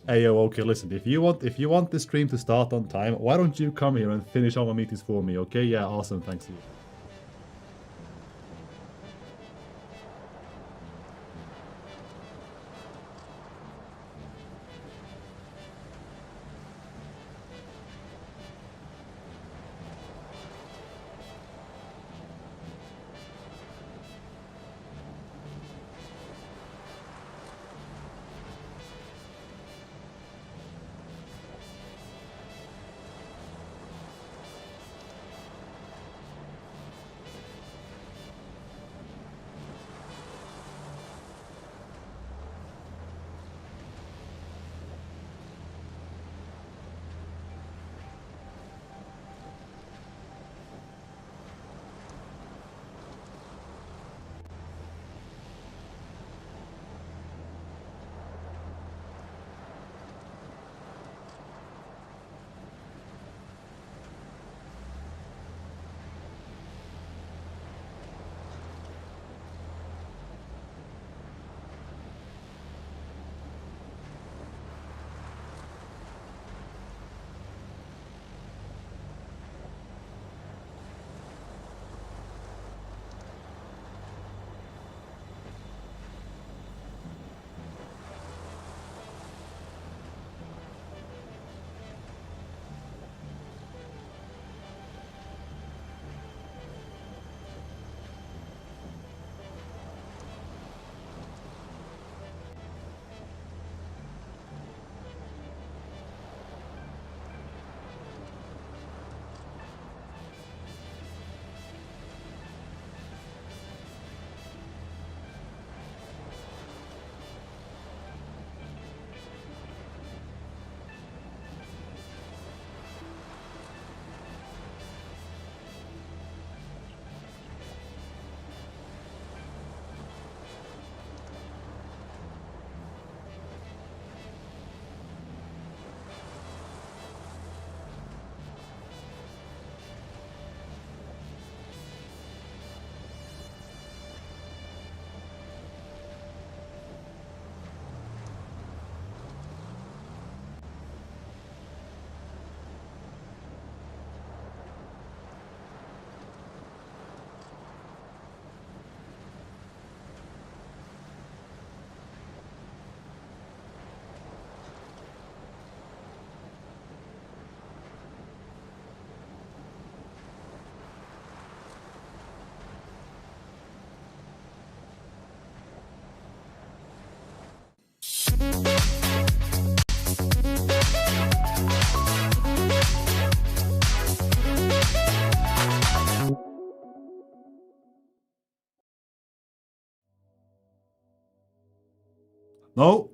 Hey, yo, okay, listen, if you want the stream to start on time, why don't you come here and finish all my meetings for me, okay? Yeah, awesome, thanks you.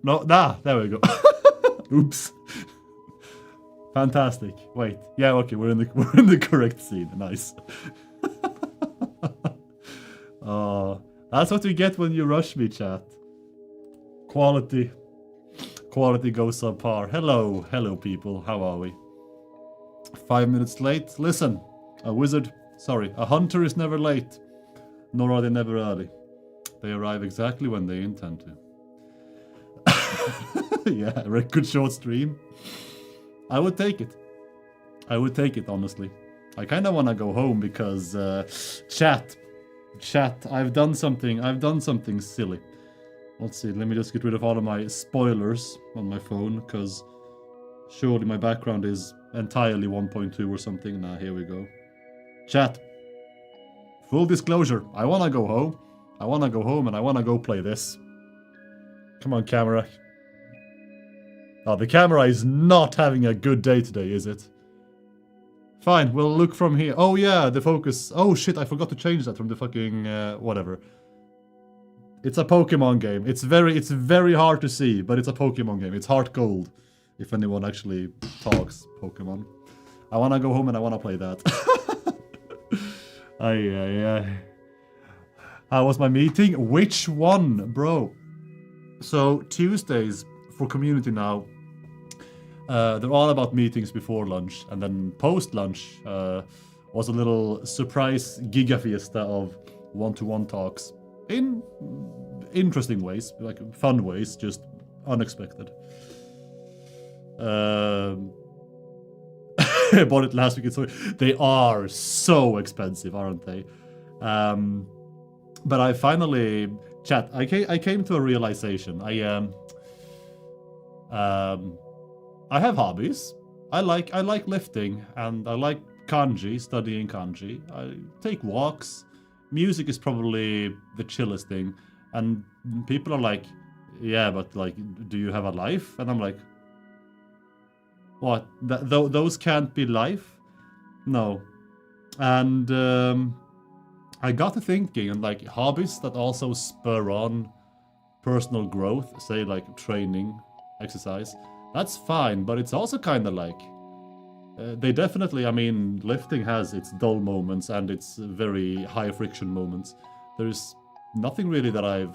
No, there we go. Oops. Fantastic. Wait, yeah, okay, we're in the correct scene. Nice. That's what you get when you rush me, chat. Quality goes subpar. Hello, people. How are we? 5 minutes late. Listen, a hunter is never late, nor are they never early. They arrive exactly when they intend to. Yeah, a good short stream. I would take it. Honestly. I kind of want to go home because chat, I've done something silly. Let's see, let me just get rid of all of my spoilers on my phone, because surely my background is entirely 1.2 or something. Nah, here we go. Chat. Full disclosure, I want to go home. And I want to go play this. Come on, camera. Oh, the camera is not having a good day today, is it? Fine, we'll look from here. Oh yeah, the focus. Oh shit, I forgot to change that from the fucking whatever. It's a Pokemon game. It's very hard to see, but it's a Pokemon game. It's heart gold, if anyone actually talks Pokemon. I wanna go home and I wanna play that. Ay. How was my meeting? Which one, bro? So Tuesdays for community now, they're all about meetings before lunch, and then post-lunch was a little surprise giga fiesta of one-to-one talks in interesting ways, like fun ways, just unexpected. I bought it last week. So they are so expensive, aren't they? But I finally, chat. I came to a realization. I have hobbies. I like lifting, and I like kanji, studying kanji. I take walks. Music is probably the chillest thing, and people are like, "Yeah, but like, do you have a life?" And I'm like, "What? Those can't be life? No." And I got to thinking, and like hobbies that also spur on personal growth, say like training, exercise. That's fine, but it's also kind of like they definitely. I mean, lifting has its dull moments and its very high friction moments. There's nothing really that I've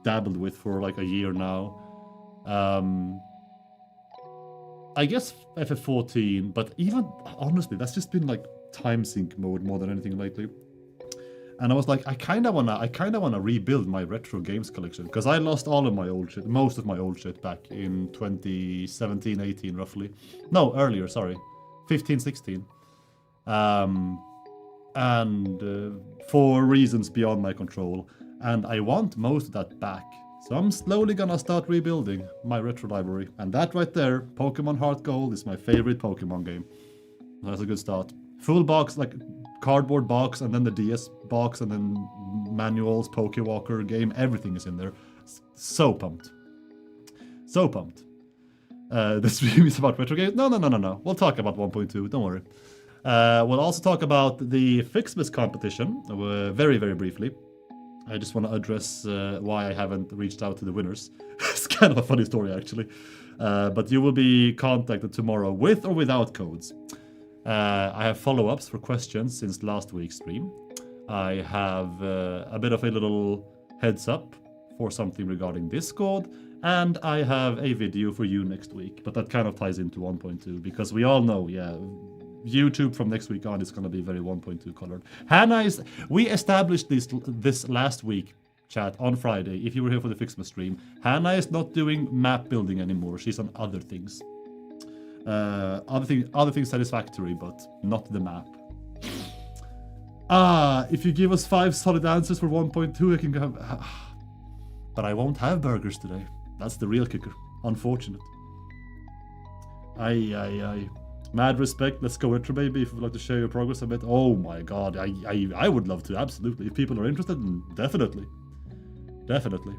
dabbled with for like a year now. I guess FF14, but even honestly, that's just been like time sink mode more than anything lately. And I was like, I kind of wanna rebuild my retro games collection because I lost all of my old shit, most of my old shit back in 2017, 18 roughly. No, earlier, sorry, 15, 16. And for reasons beyond my control, and I want most of that back. So I'm slowly gonna start rebuilding my retro library, and that right there, Pokemon Heart Gold, is my favorite Pokemon game. That's a good start. Full box, like cardboard box, and then the DS box, and then manuals, Pokewalker game, everything is in there. So pumped. So pumped. The stream is about retro games. No. We'll talk about 1.2, don't worry. We'll also talk about the Fixmas competition, very, very briefly. I just want to address why I haven't reached out to the winners. It's kind of a funny story, actually. But you will be contacted tomorrow with or without codes. I have follow-ups for questions since last week's stream. I have a bit of a little heads up for something regarding Discord, and I have a video for you next week. But that kind of ties into 1.2 because we all know, yeah, YouTube from next week on is going to be very 1.2 colored. Hannah is. We established this last week, chat, on Friday. If you were here for the Fixmas stream, Hannah is not doing map building anymore. She's on other things. Other things satisfactory, but not the map. If you give us 5 solid answers for 1.2, I can go. But I won't have burgers today. That's the real kicker. Unfortunate. Aye. Mad respect. Let's go retro, baby. If you'd like to share your progress a bit. Oh my god. I would love to, absolutely. If people are interested, definitely. Definitely.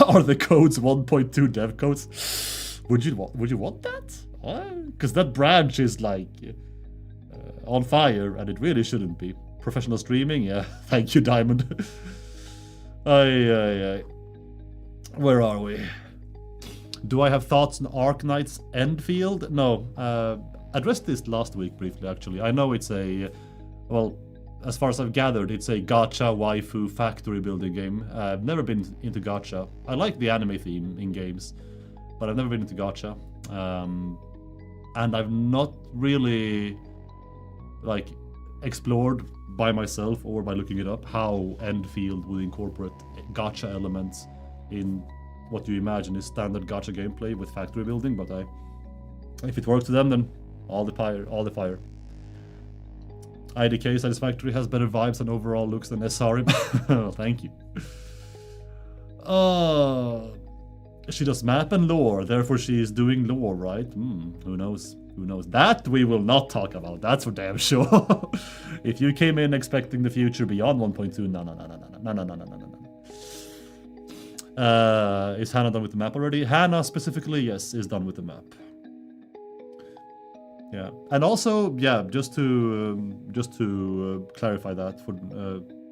Are the codes 1.2 dev codes? Would you want that? Because that branch is like on fire, and it really shouldn't be. Professional streaming, yeah. Thank you, Diamond. Aye. Where are we? Do I have thoughts on Arknight's Endfield? No. Addressed this last week briefly, actually. I know it's a, well, as far as I've gathered, it's a gacha waifu factory building game. I've never been into gacha. I like the anime theme in games, but I've never been into gacha. And I've not really like explored by myself or by looking it up how Endfield would incorporate gacha elements in what you imagine is standard gacha gameplay with factory building. But if it works to them, then all the fire. IDK Satisfactory has better vibes and overall looks than SRM. Oh, thank you. She does map and lore, therefore she is doing lore, right? Who knows? That we will not talk about, that's for damn sure. If you came in expecting the future beyond 1.2, no. Is Hannah done with the map already? Hannah specifically, yes, is done with the map. Yeah, and also, yeah, just to clarify that for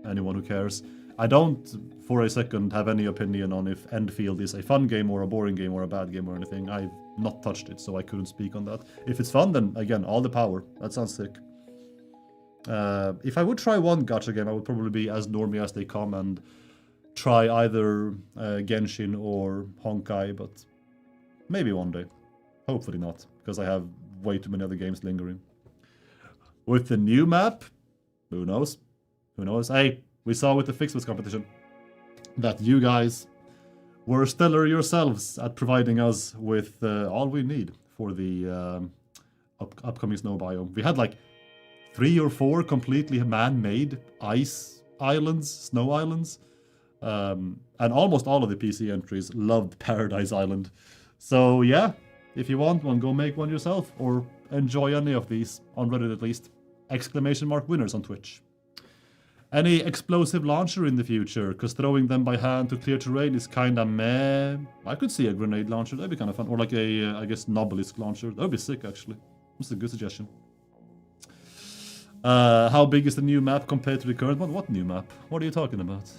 anyone who cares, I don't for a second have any opinion on if Endfield is a fun game or a boring game or a bad game or anything. I've not touched it, so I couldn't speak on that. If it's fun, then again, all the power. That sounds sick. If I would try one gacha game, I would probably be as normie as they come and try either Genshin or Honkai, but maybe one day. Hopefully not, because I have way too many other games lingering. With the new map, who knows? Hey, we saw with the Fixmas competition that you guys were stellar yourselves at providing us with all we need for the upcoming snow biome. We had like 3 or 4 completely man-made ice islands, snow islands, and almost all of the PC entries loved Paradise Island. So yeah, if you want one, go make one yourself, or enjoy any of these, on Reddit at least. ! Winners on Twitch. Any explosive launcher in the future, because throwing them by hand to clear terrain is kinda meh. I could see a grenade launcher, that'd be kind of fun. Or like a, I guess, Nobelisk launcher. That would be sick, actually. That's a good suggestion. How big is the new map compared to the current one? What new map? What are you talking about?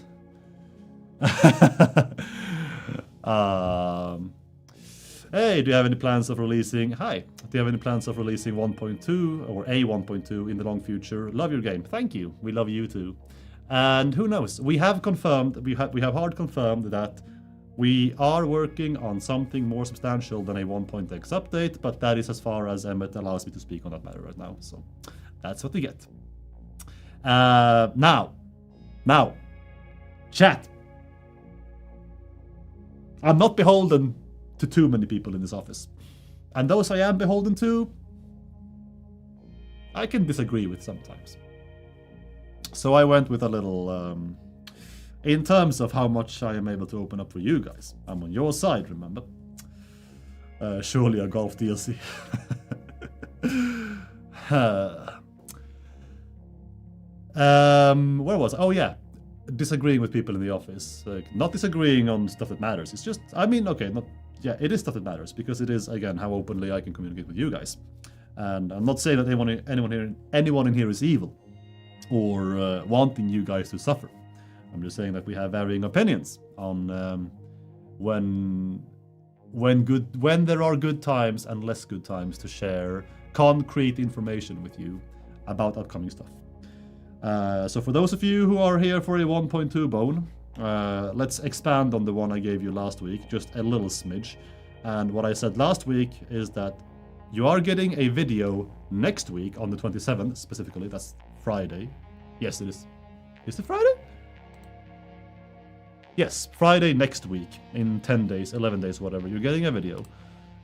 Hey, do you have any plans of releasing... Hi. Do you have any plans of releasing 1.2 or a 1.2 in the long future? Love your game. Thank you. We love you too. And who knows? We have confirmed, we have hard confirmed that we are working on something more substantial than a 1.x update, but that is as far as Emmet allows me to speak on that matter right now. So that's what we get. Now, chat. I'm not beholden to too many people in this office. And those I am beholden to, I can disagree with sometimes. So I went with a little, in terms of how much I am able to open up for you guys. I'm on your side, remember? Surely a golf DLC. Where was I? Oh yeah, disagreeing with people in the office. Not disagreeing on stuff that matters. It's just, I mean, okay, yeah, it is stuff that matters, because it is, again, how openly I can communicate with you guys. And I'm not saying that anyone in here is evil, or wanting you guys to suffer. I'm just saying that we have varying opinions on when there are good times and less good times to share concrete information with you about upcoming stuff. So for those of you who are here for a 1.2 bone, let's expand on the one I gave you last week, just a little smidge. And what I said last week is that you are getting a video next week on the 27th, specifically. That's Friday. Yes, it is. Is it Friday? Yes, Friday next week, in 10 days, 11 days, whatever. You're getting a video.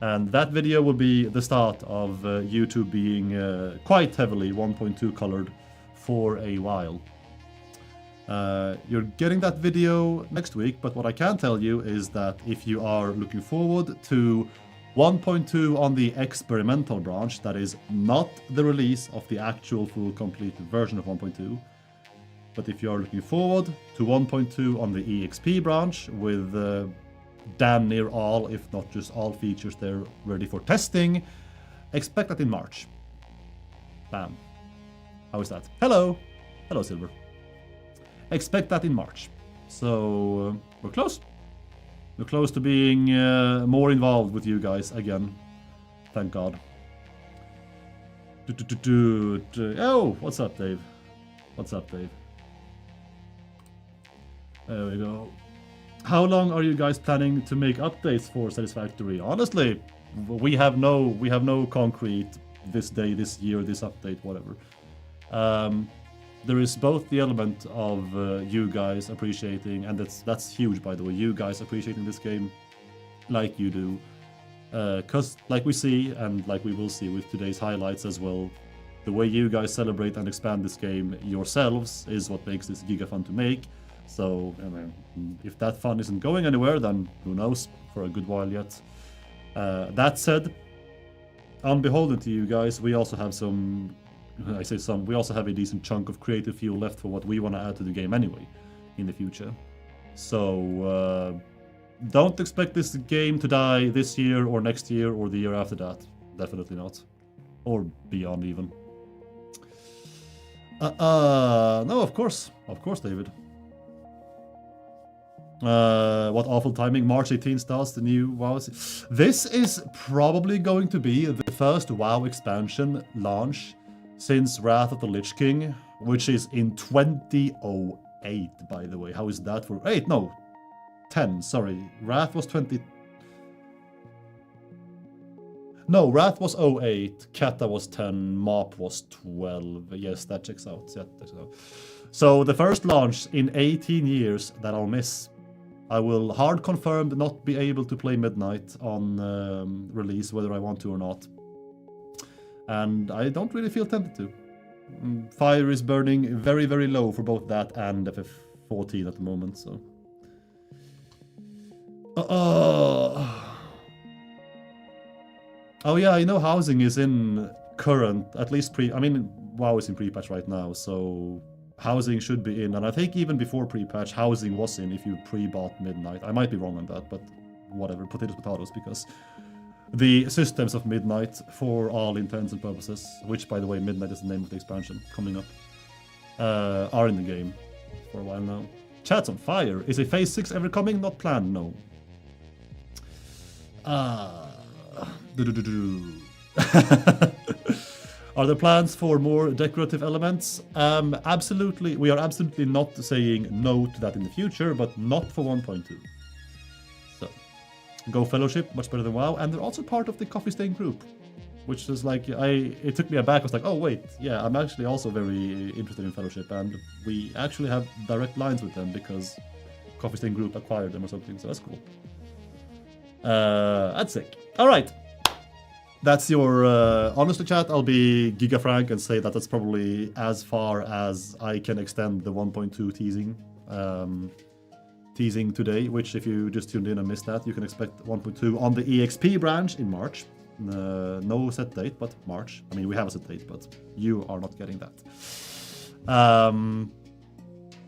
And that video will be the start of YouTube being quite heavily 1.2 colored for a while. You're getting that video next week, but what I can tell you is that if you are looking forward to 1.2 on the experimental branch, that is not the release of the actual full complete version of 1.2, but if you are looking forward to 1.2 on the EXP branch with damn near all, if not just all features there ready for testing, expect that in March. Bam. How is that? Hello! Hello, Silver. Expect that in March. So, we're close. We're close to being more involved with you guys again. Thank God. Oh, what's up, Dave? What's up, Dave? There we go. How long are you guys planning to make updates for Satisfactory? Honestly, we have no concrete this day, this year, this update, whatever. There is both the element of you guys appreciating, and that's huge, by the way, you guys appreciating this game like you do. Because like we see, and like we will see with today's highlights as well, the way you guys celebrate and expand this game yourselves is what makes this giga fun to make. So, I mean, if that fun isn't going anywhere, then who knows, for a good while yet. That said, unbeholden to you guys, we also have we also have a decent chunk of creative fuel left for what we want to add to the game anyway, in the future. So, don't expect this game to die this year, or next year, or the year after that. Definitely not. Or beyond, even. No, of course, David. What awful timing. March 18th starts the new WoW. This is probably going to be the first WoW expansion launch since Wrath of the Lich King, which is in 2008, by the way. How is that for... 8, no. 10, sorry. Wrath was 20... No, Wrath was 08, Kata was 10, Mop was 12. Yes, that checks out. Yeah, that checks out. So the first launch in 18 years that I'll miss. I will hard confirmed not be able to play Midnight on release, whether I want to or not. And I don't really feel tempted to. Fire is burning very, very low for both that and FF14 at the moment, so... Oh yeah, you know housing is in current, at least I mean, WoW is in pre-patch right now, so housing should be in, and I think even before pre-patch, housing was in if you pre-bought Midnight. I might be wrong on that, but whatever, potatoes, because the systems of Midnight, for all intents and purposes, which by the way, Midnight is the name of the expansion coming up, are in the game for a while now. Chat's on fire. Is a phase 6 ever coming? Not planned, no. Are there plans for more decorative elements? Absolutely. We are absolutely not saying no to that in the future, but not for 1.2. So, Go Fellowship, much better than WoW, and they're also part of the Coffee Stain group, which is like, it took me aback. I was like, oh wait, yeah, I'm actually also very interested in Fellowship, and we actually have direct lines with them because Coffee Stain group acquired them or something, so that's cool. That's sick. All right. That's your, honestly chat, I'll be Giga Frank and say that that's probably as far as I can extend the 1.2 teasing today, which if you just tuned in and missed that, you can expect 1.2 on the EXP branch in March. No set date, but March. I mean, we have a set date, but you are not getting that.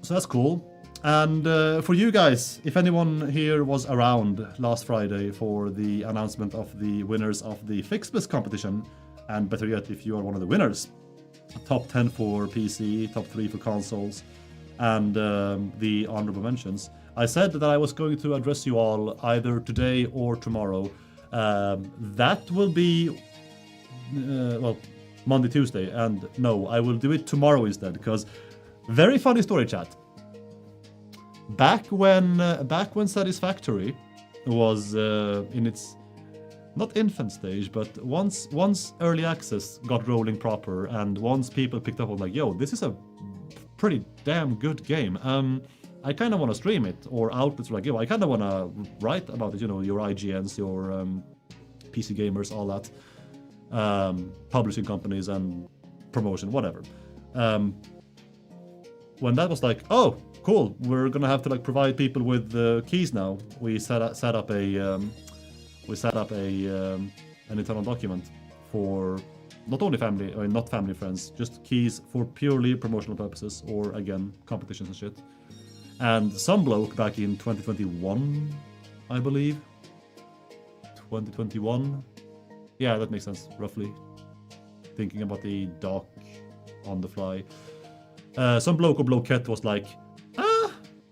So that's cool. And for you guys, if anyone here was around last Friday for the announcement of the winners of the Fixmas competition, and better yet, if you are one of the winners, top 10 for PC, top 3 for consoles, and the honorable mentions, I said that I was going to address you all either today or tomorrow. That will be, well, Monday, Tuesday, and no, I will do it tomorrow instead, because very funny story, chat. Back when Satisfactory was in its not infant stage, but once early access got rolling proper, and once people picked up on like, yo, this is a pretty damn good game. I kind of want to stream it, or outlets were like, yo, I kind of want to write about it. You know, your IGNs, your PC gamers, all that, publishing companies and promotion, whatever. When that was like, oh, cool, we're gonna have to like provide people with keys now. We set up an internal document for not only family, or not family friends, just keys for purely promotional purposes, or again competitions and shit. And some bloke back in 2021, I believe, 2021, yeah, that makes sense roughly. Thinking about the doc on the fly, some bloke or bloquette was like,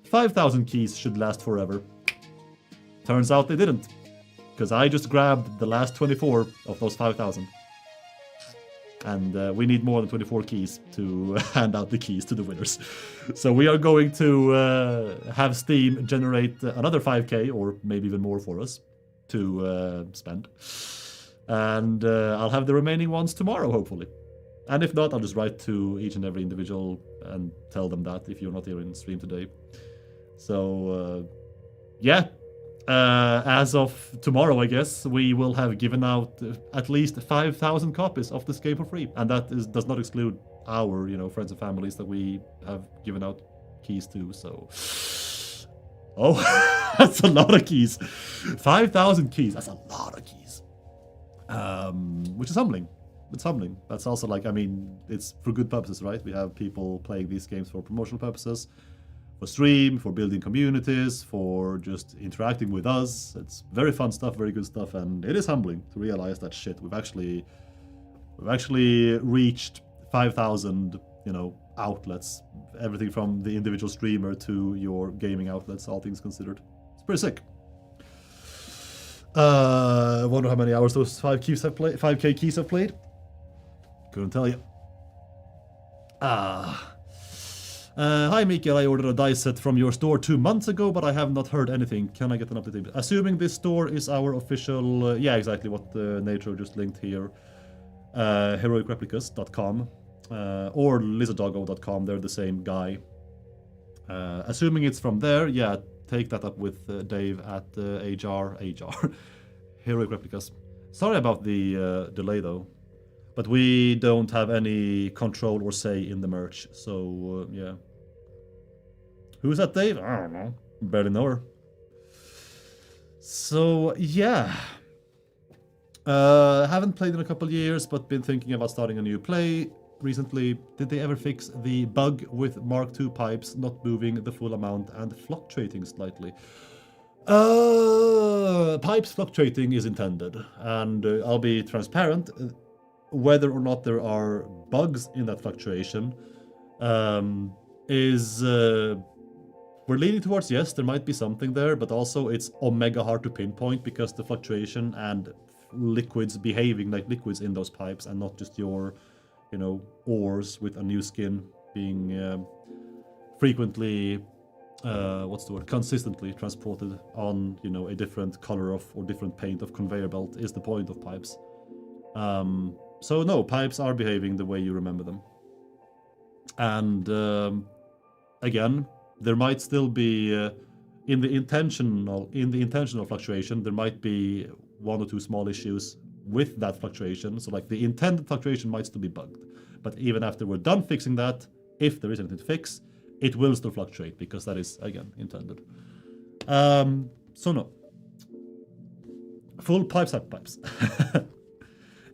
5,000 keys should last forever. Turns out they didn't, because I just grabbed the last 24 of those 5,000. And we need more than 24 keys to hand out the keys to the winners. So we are going to have Steam generate another 5k, or maybe even more for us to spend. And I'll have the remaining ones tomorrow, hopefully. And if not, I'll just write to each and every individual and tell them that if you're not here in stream today. So, yeah, as of tomorrow, I guess, we will have given out at least 5,000 copies of this game for free. And that does not exclude our, friends and families that we have given out keys to, so... Oh, that's a lot of keys. 5,000 keys, that's a lot of keys. Which is humbling. It's humbling. That's also like, I mean, it's for good purposes, right? We have people playing these games for promotional purposes, for stream, for building communities, for just interacting with us. It's very fun stuff, very good stuff, and it is humbling to realize that shit, we've actually reached 5,000, outlets, everything from the individual streamer to your gaming outlets, all things considered. It's pretty sick. I wonder how many hours those 5k keys have played. Couldn't tell you. Hi Mikael, I ordered a dice set from your store 2 months ago, but I have not heard anything. Can I get an update? Assuming this store is our official... yeah, exactly what Nature just linked here. HeroicReplicas.com or lizarddoggo.com, they're the same guy. Assuming it's from there, yeah, take that up with Dave at HR Heroic Replicas. Sorry about the delay though, but we don't have any control or say in the merch, so yeah. Who's that, Dave? I don't know. Barely know her. So yeah. Haven't played in a couple years, but been thinking about starting a new play recently. Did they ever fix the bug with Mark II pipes not moving the full amount and fluctuating slightly? Pipes fluctuating is intended, and I'll be transparent. Whether or not there are bugs in that fluctuation we're leaning towards yes, there might be something there, but also it's omega hard to pinpoint because the fluctuation and liquids behaving like liquids in those pipes and not just your, ores with a new skin being frequently, consistently transported on, a different color of or different paint of conveyor belt is the point of pipes. So no, pipes are behaving the way you remember them. And again, there might still be in the intentional fluctuation, there might be one or two small issues with that fluctuation. So like the intended fluctuation might still be bugged. But even after we're done fixing that, if there is anything to fix, it will still fluctuate because that is, again, intended. So no. Full pipes, type pipes.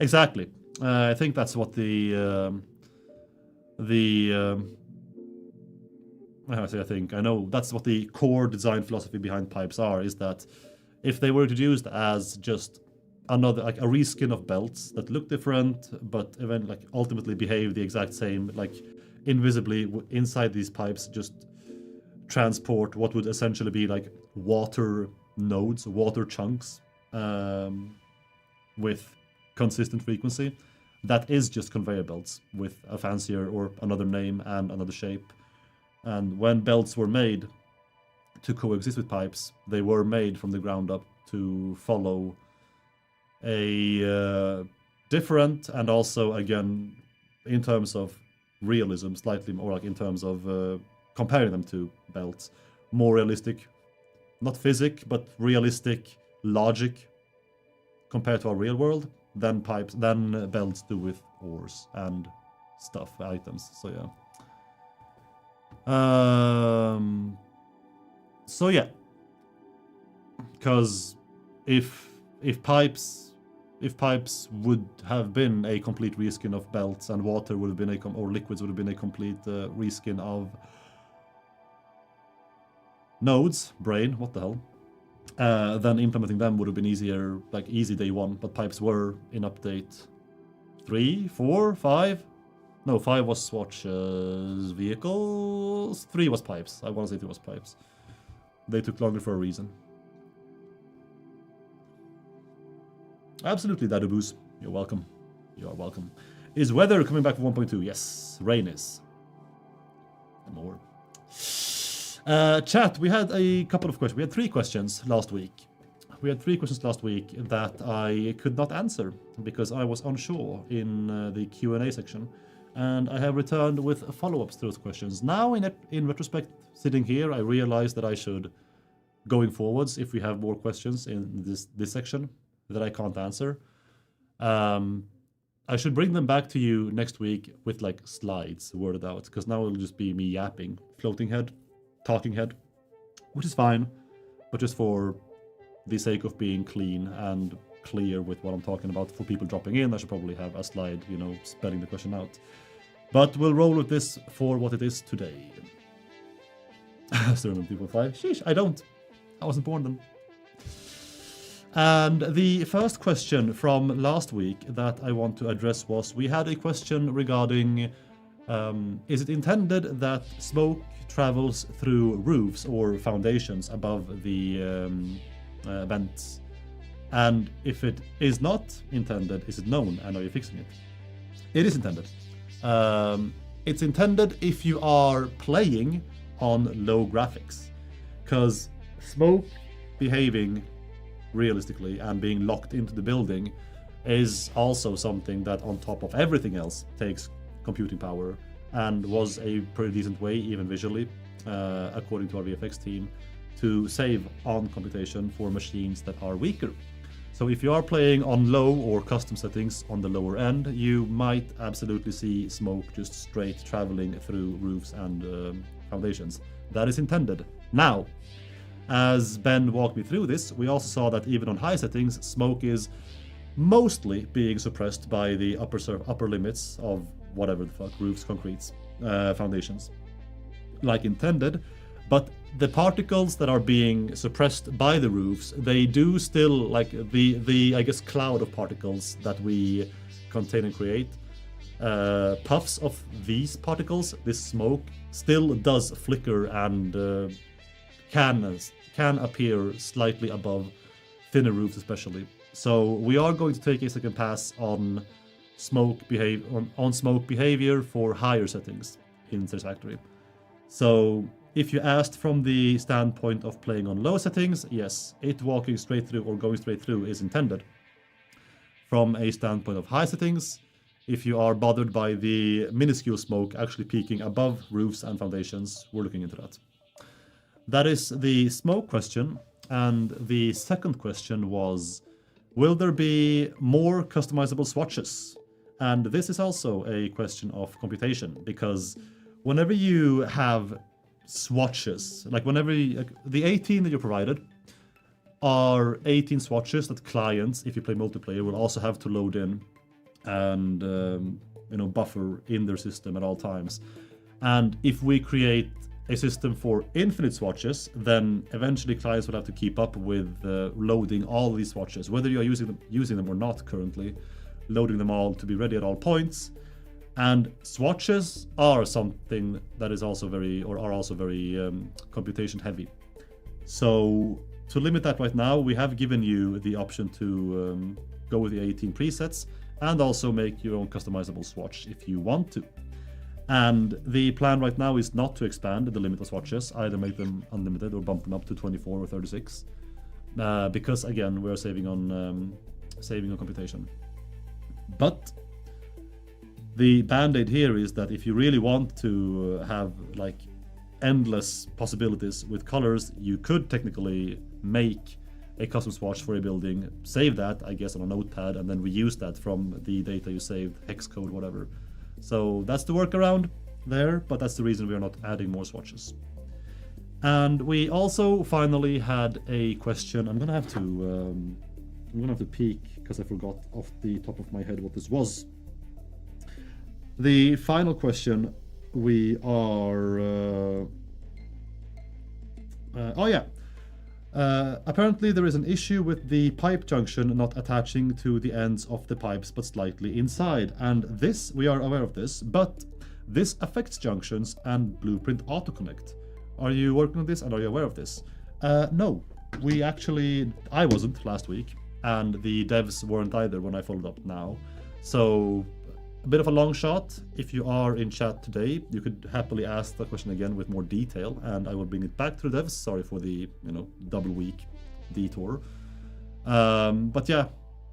Exactly. I think that's what I know that's what the core design philosophy behind pipes are, is that if they were introduced as just another, like a reskin of belts that look different, but ultimately behave the exact same, like invisibly inside these pipes just transport what would essentially be like water nodes, water chunks, with consistent frequency. That is just conveyor belts with a fancier or another name and another shape. And when belts were made to coexist with pipes, they were made from the ground up to follow a different, and also, again, in terms of realism, slightly more like in terms of comparing them to belts, more realistic, not physics, but realistic logic compared to our real world than belts do with ores and stuff, items. So yeah. So yeah, because if pipes would have been a complete reskin of belts, and water would have been or liquids would have been a complete reskin of nodes, brain, what the hell, then implementing them would have been easier, like easy day one. But pipes were in update 3, 4, 5. No, 5 was Swatch's vehicles. 3 was pipes. I want to say 3 was pipes. They took longer for a reason. Absolutely, Daduboos. You're welcome. You are welcome. Is weather coming back for 1.2? Yes, rain is. And more. Chat, we had a couple of questions. We had 3 questions last week. That I could not answer because I was unsure in the Q&A section. And I have returned with follow-ups to those questions. Now, in retrospect, sitting here, I realize that I should, going forwards, if we have more questions in this section that I can't answer, I should bring them back to you next week with like slides worded out, because now it'll just be me yapping, floating head, talking head, which is fine, but just for the sake of being clean and clear with what I'm talking about for people dropping in, I should probably have a slide, spelling the question out. But we'll roll with this for what it is today. Still remember 2.5? Sheesh, I don't. I wasn't born then. And the first question from last week that I want to address was, we had a question regarding, is it intended that smoke travels through roofs or foundations above the vents? And if it is not intended, is it known, and are you fixing it? It is intended. It's intended if you are playing on low graphics, because smoke behaving realistically and being locked into the building is also something that, on top of everything else, takes computing power, and was a pretty decent way, even visually, according to our VFX team, to save on computation for machines that are weaker. So if you are playing on low or custom settings on the lower end, you might absolutely see smoke just straight traveling through roofs and foundations. That is intended. Now, as Ben walked me through this, we also saw that even on high settings, smoke is mostly being suppressed by the upper limits of whatever the fuck, roofs, concretes, foundations, like intended. But the particles that are being suppressed by the roofs, they do still, like the I guess cloud of particles that we contain and create, puffs of these particles, this smoke, still does flicker and can appear slightly above thinner roofs especially. So we are going to take a second pass on smoke behavior for higher settings in Satisfactory. So if you asked from the standpoint of playing on low settings, yes, it walking straight through or going straight through is intended. From a standpoint of high settings, if you are bothered by the minuscule smoke actually peaking above roofs and foundations, we're looking into that. That is the smoke question. And the second question was, will there be more customizable swatches? And this is also a question of computation, because whenever you have swatches, like whenever the 18 that you provided are 18 swatches that clients, if you play multiplayer, will also have to load in and buffer in their system at all times. And if we create a system for infinite swatches, then eventually clients will have to keep up with loading all these swatches, whether you are using them or not currently, loading them all to be ready at all points. And swatches are something that is also very computation heavy. So to limit that right now, we have given you the option to go with the 18 presets and also make your own customizable swatch if you want to. And the plan right now is not to expand the limit of swatches, either make them unlimited or bump them up to 24 or 36, because again we're saving on computation. But the band-aid here is that if you really want to have like endless possibilities with colors, you could technically make a custom swatch for a building, save that, I guess, on a notepad, and then reuse that from the data you saved, hex code, whatever. So that's the workaround there, but that's the reason we are not adding more swatches. And we also finally had a question. I'm gonna have to peek because I forgot off the top of my head what this was. The final question we are apparently there is an issue with the pipe junction not attaching to the ends of the pipes but slightly inside, and this, we are aware of this, but this affects junctions and Blueprint autoconnect. Are you working on this and are you aware of this? No, I wasn't last week, and the devs weren't either when I followed up now. So a bit of a long shot. If you are in chat today, you could happily ask the question again with more detail, and I will bring it back to the devs. Sorry for the double week detour. But yeah,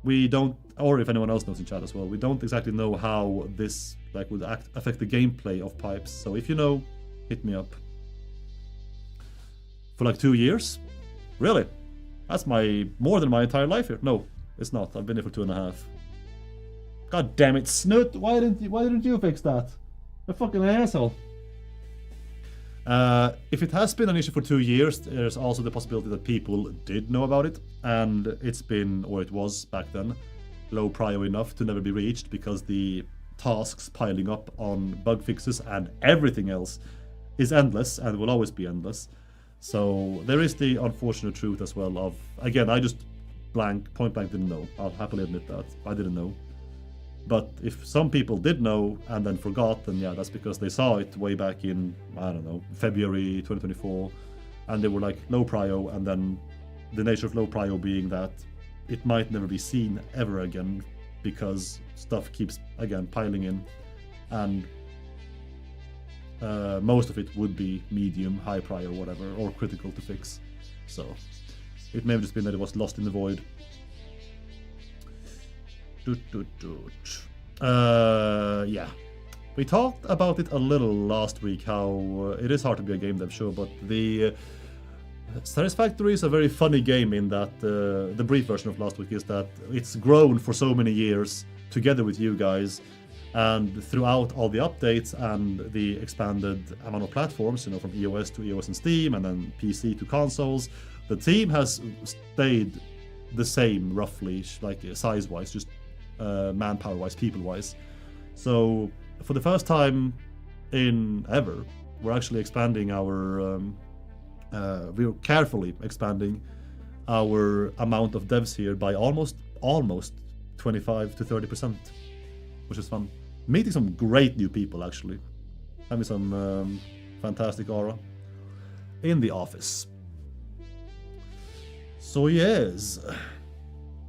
we don't, or if anyone else knows in chat as well, we don't exactly know how this would affect the gameplay of pipes. So if you know, hit me up. For like 2 years? Really? That's more than my entire life here. No, it's not. I've been here for 2.5. God damn it, Snoot! Why didn't you fix that? A fucking asshole. If it has been an issue for 2 years, there's also the possibility that people did know about it, and it's been, or it was back then, low prio enough to never be reached because the tasks piling up on bug fixes and everything else is endless and will always be endless. So there is the unfortunate truth as well of, again, I just point blank didn't know. I'll happily admit that. I didn't know. But if some people did know and then forgot, then yeah, that's because they saw it way back in, I don't know, February 2024, and they were like low prio, and then the nature of low prio being that it might never be seen ever again because stuff keeps, again, piling in, and most of it would be medium, high prio, whatever, or critical to fix. So it may have just been that it was lost in the void. Yeah, we talked about it a little last week, how it is hard to be a game dev, sure, but the Satisfactory is a very funny game in that the brief version of last week is that it's grown for so many years together with you guys, and throughout all the updates and the expanded amount of platforms, you know, from iOS to iOS and Steam, and then PC to consoles, the team has stayed the same roughly, like size-wise, just manpower-wise, people-wise. So for the first time in ever, we're actually expanding our we're carefully expanding our amount of devs here by almost 25 to 30%, which is fun. Meeting some great new people, actually. Having some fantastic aura in the office. So yes,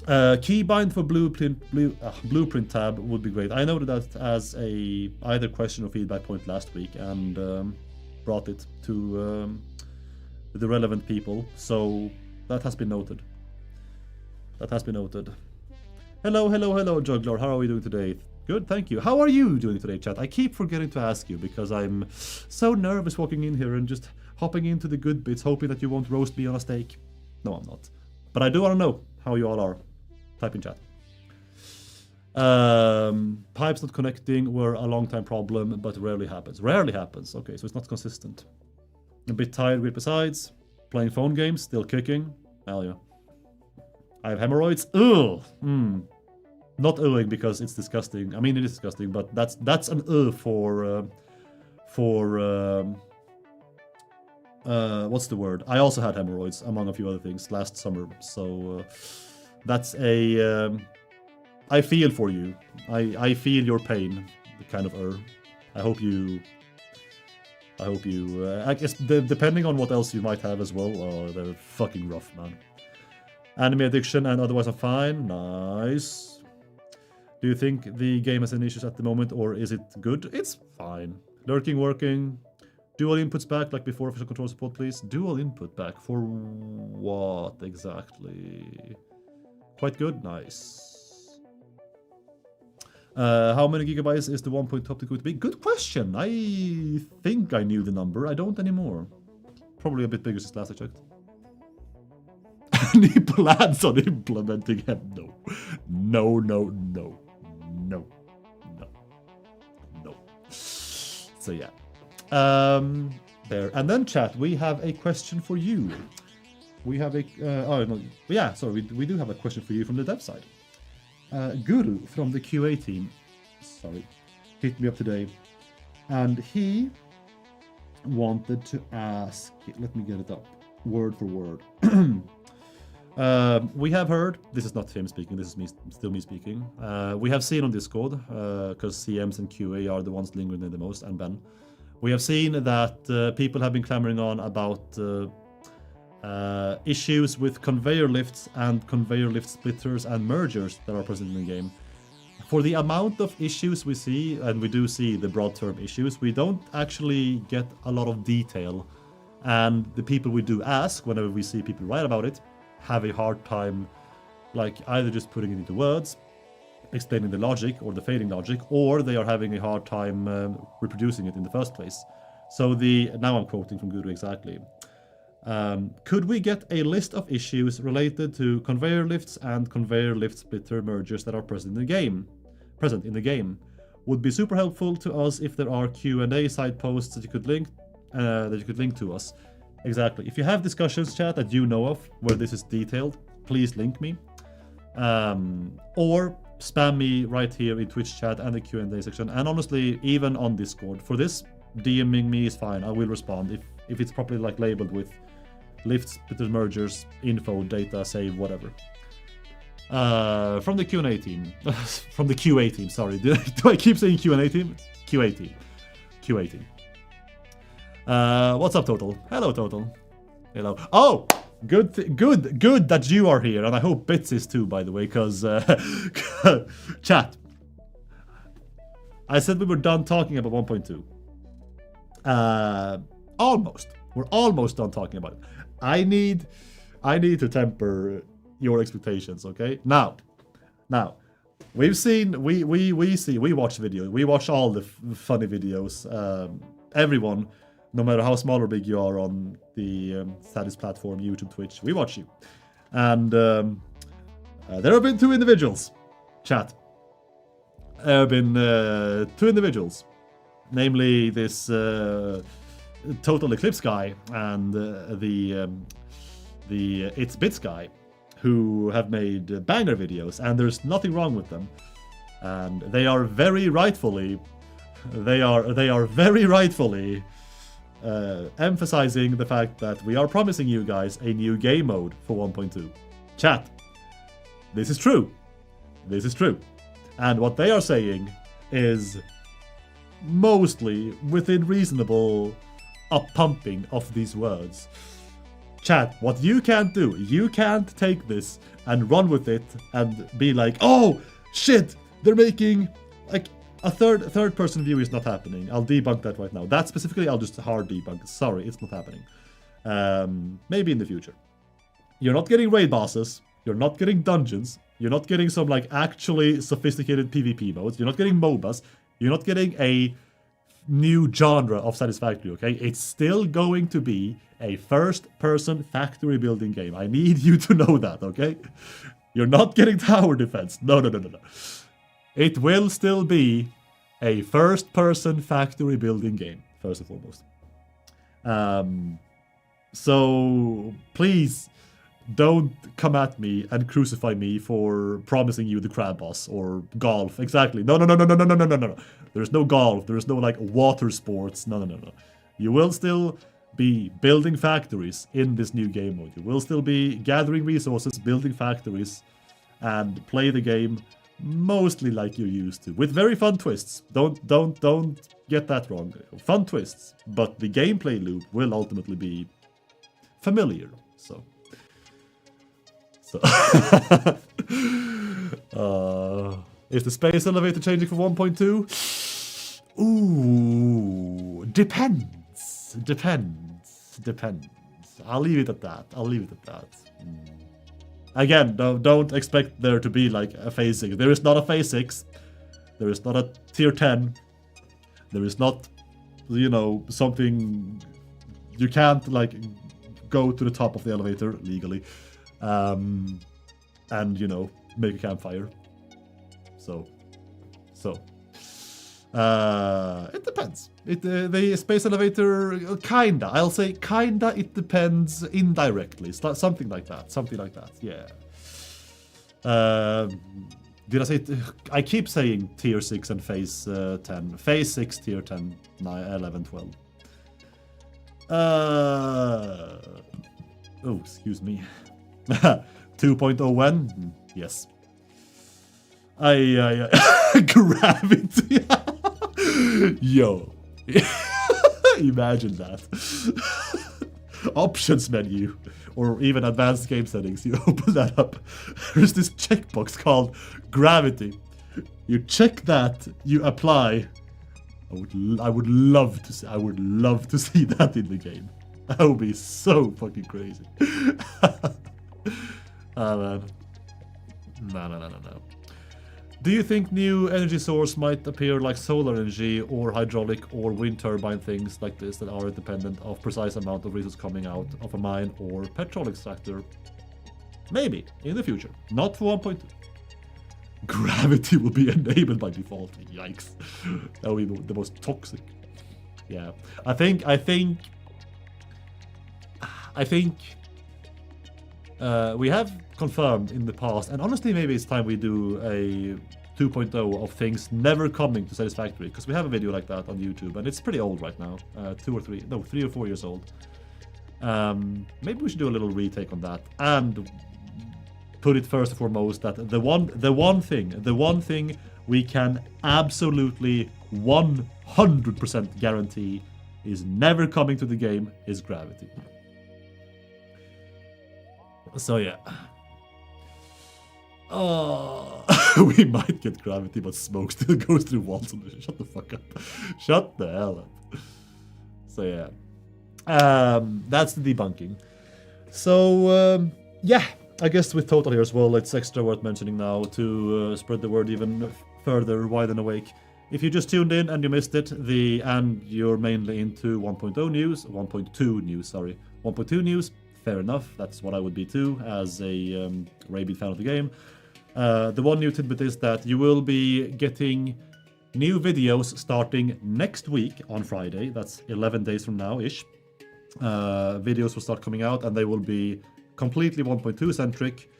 keybind for blueprint tab would be great. I noted that as a either question or feedback point last week, and brought it to the relevant people. So that has been noted. That has been noted. Hello, Juggler. How are we doing today? Good, thank you. How are you doing today, chat? I keep forgetting to ask you because I'm so nervous walking in here and just hopping into the good bits, hoping that you won't roast me on a steak. No, I'm not. But I do want to know how you all are. Type in chat. Pipes not connecting were a long time problem, but rarely happens. Rarely happens. Okay, so it's not consistent. A bit tired with besides. Playing phone games, still kicking. Hell yeah. I have hemorrhoids. Ugh. Not oohing because it's disgusting. I mean, it is disgusting, but that's an for what's the word? I also had hemorrhoids, among a few other things, last summer. So that's a I feel for you. I feel your pain, the kind of I hope you I guess depending on what else you might have as well. Oh, they're fucking rough, man. Anime addiction and otherwise I'm fine. Nice. Do you think the game has any issues at the moment, or is it good? It's fine. Lurking, working. Dual inputs back like before. Official control support, please. Dual input back for what exactly? Quite good. Nice. How many gigabytes is the 1.2 optic going to be? Good question. I think I knew the number. I don't anymore. Probably a bit bigger since last I checked. Any plans on implementing him? No. So yeah. There. And then chat, we have a question for you. We have a we do have a question for you from the dev side. Guru from the QA team, hit me up today, and he wanted to ask, let me get it up word for word. We have heard, this is not him speaking, this is still me speaking. We have seen on Discord, because CMs and QA are the ones lingering in the most, and Ben. We have seen that people have been clamoring on about issues with conveyor lifts and conveyor lift splitters and mergers that are present in the game. For the amount of issues we see, and we do see the broad term issues, we don't actually get a lot of detail. And the people we do ask, whenever we see people write about it, have a hard time, like either just putting it into words, explaining the logic or the fading logic, or they are having a hard time reproducing it in the first place. So now I'm quoting from Guru exactly. Could we get a list of issues related to conveyor lifts and conveyor lift splitter mergers that are present in the game? Would be super helpful to us if there are Q&A side posts that you could link to us. Exactly. If you have discussions, chat, that you know of where this is detailed, please link me. Or spam me right here in Twitch chat and the Q&A section. And honestly, even on Discord. For this, DMing me is fine. I will respond if it's properly like labeled with lifts, splitters, mergers, info, data, save, whatever. From the Q&A team. From the QA team, sorry. Do I keep saying Q&A team? QA team. QA team. What's up, Total? Hello, Total. Hello. Oh, good that you are here, and I hope Bits is too, by the way, because chat. I said we were done talking about 1.2. Almost. We're almost done talking about it. I need to temper your expectations, okay? Now, we've seen we watch videos. We watch all the funny videos. Everyone No matter how small or big you are on the Satis platform, YouTube, Twitch, we watch you. And there have been two individuals, chat. There have been two individuals, namely this Total Eclipse guy and the It's Bits guy, who have made banger videos, and there's nothing wrong with them. And they are very rightfully, emphasizing the fact that we are promising you guys a new game mode for 1.2. Chat, this is true. This is true. And what they are saying is mostly within reasonable up-pumping of these words. Chat, what you can't do, you can't take this and run with it and be like, oh, shit, they're making, like, a third person view is not happening. I'll debunk that right now. That specifically, I'll just hard debunk. Sorry, it's not happening. Maybe in the future. You're not getting raid bosses. You're not getting dungeons. You're not getting some, like, actually sophisticated PvP modes. You're not getting MOBAs. You're not getting a new genre of Satisfactory, okay? It's still going to be a first-person factory building game. I need you to know that, okay? You're not getting tower defense. No. It will still be a first-person factory building game, first and foremost. So please don't come at me and crucify me for promising you the crab boss or golf. Exactly. No. There's no golf. There's no, like, water sports. No. You will still be building factories in this new game mode. You will still be gathering resources, building factories, and play the game mostly like you're used to, with very fun twists. Don't get that wrong. Fun twists, but the gameplay loop will ultimately be familiar. So is the space elevator changing for 1.2? Ooh, depends. I'll leave it at that. Again, don't expect there to be, like, a phase 6. There is not a phase 6. There is not a tier 10. There is not, something... You can't, like, go to the top of the elevator legally. And, make a campfire. It depends. The space elevator, kinda. I'll say kinda. It depends indirectly. Something like that. Yeah. Did I say? I keep saying tier 6 and phase 10. Phase 6, tier 10, 9, 11, 12. Oh, excuse me. 2.0 when? Yes. Gravity. Yo. Imagine that. Options menu. Or even advanced game settings. You open that up. There's this checkbox called gravity. You check that. You apply. I would love to see that in the game. That would be so fucking crazy. Man. No. Do you think new energy source might appear like solar energy or hydraulic or wind turbine things like this that are independent of precise amount of resources coming out of a mine or petrol extractor? Maybe, in the future. Not for 1.2. Gravity will be enabled by default. Yikes. That will be the most toxic. Yeah. I think we have confirmed in the past, and honestly maybe it's time we do a 2.0 of things never coming to Satisfactory, because we have a video like that on YouTube, and it's pretty old right now. 3 or 4 years old. Maybe we should do a little retake on that, and put it first and foremost that the one thing we can absolutely 100% guarantee is never coming to the game is gravity. So yeah. Oh, we might get gravity, but smoke still goes through walls. Shut the fuck up. Shut the hell up. So yeah. That's the debunking. So yeah, I guess with Total here as well, it's extra worth mentioning now to spread the word even further, wide and awake. If you just tuned in and you missed it, and you're mainly into 1.0 news, 1.2 news, sorry, 1.2 news, fair enough. That's what I would be too, as a rabid fan of the game. The one new tidbit is that you will be getting new videos starting next week on Friday. That's 11 days from now-ish. Videos will start coming out, and they will be completely 1.2 centric.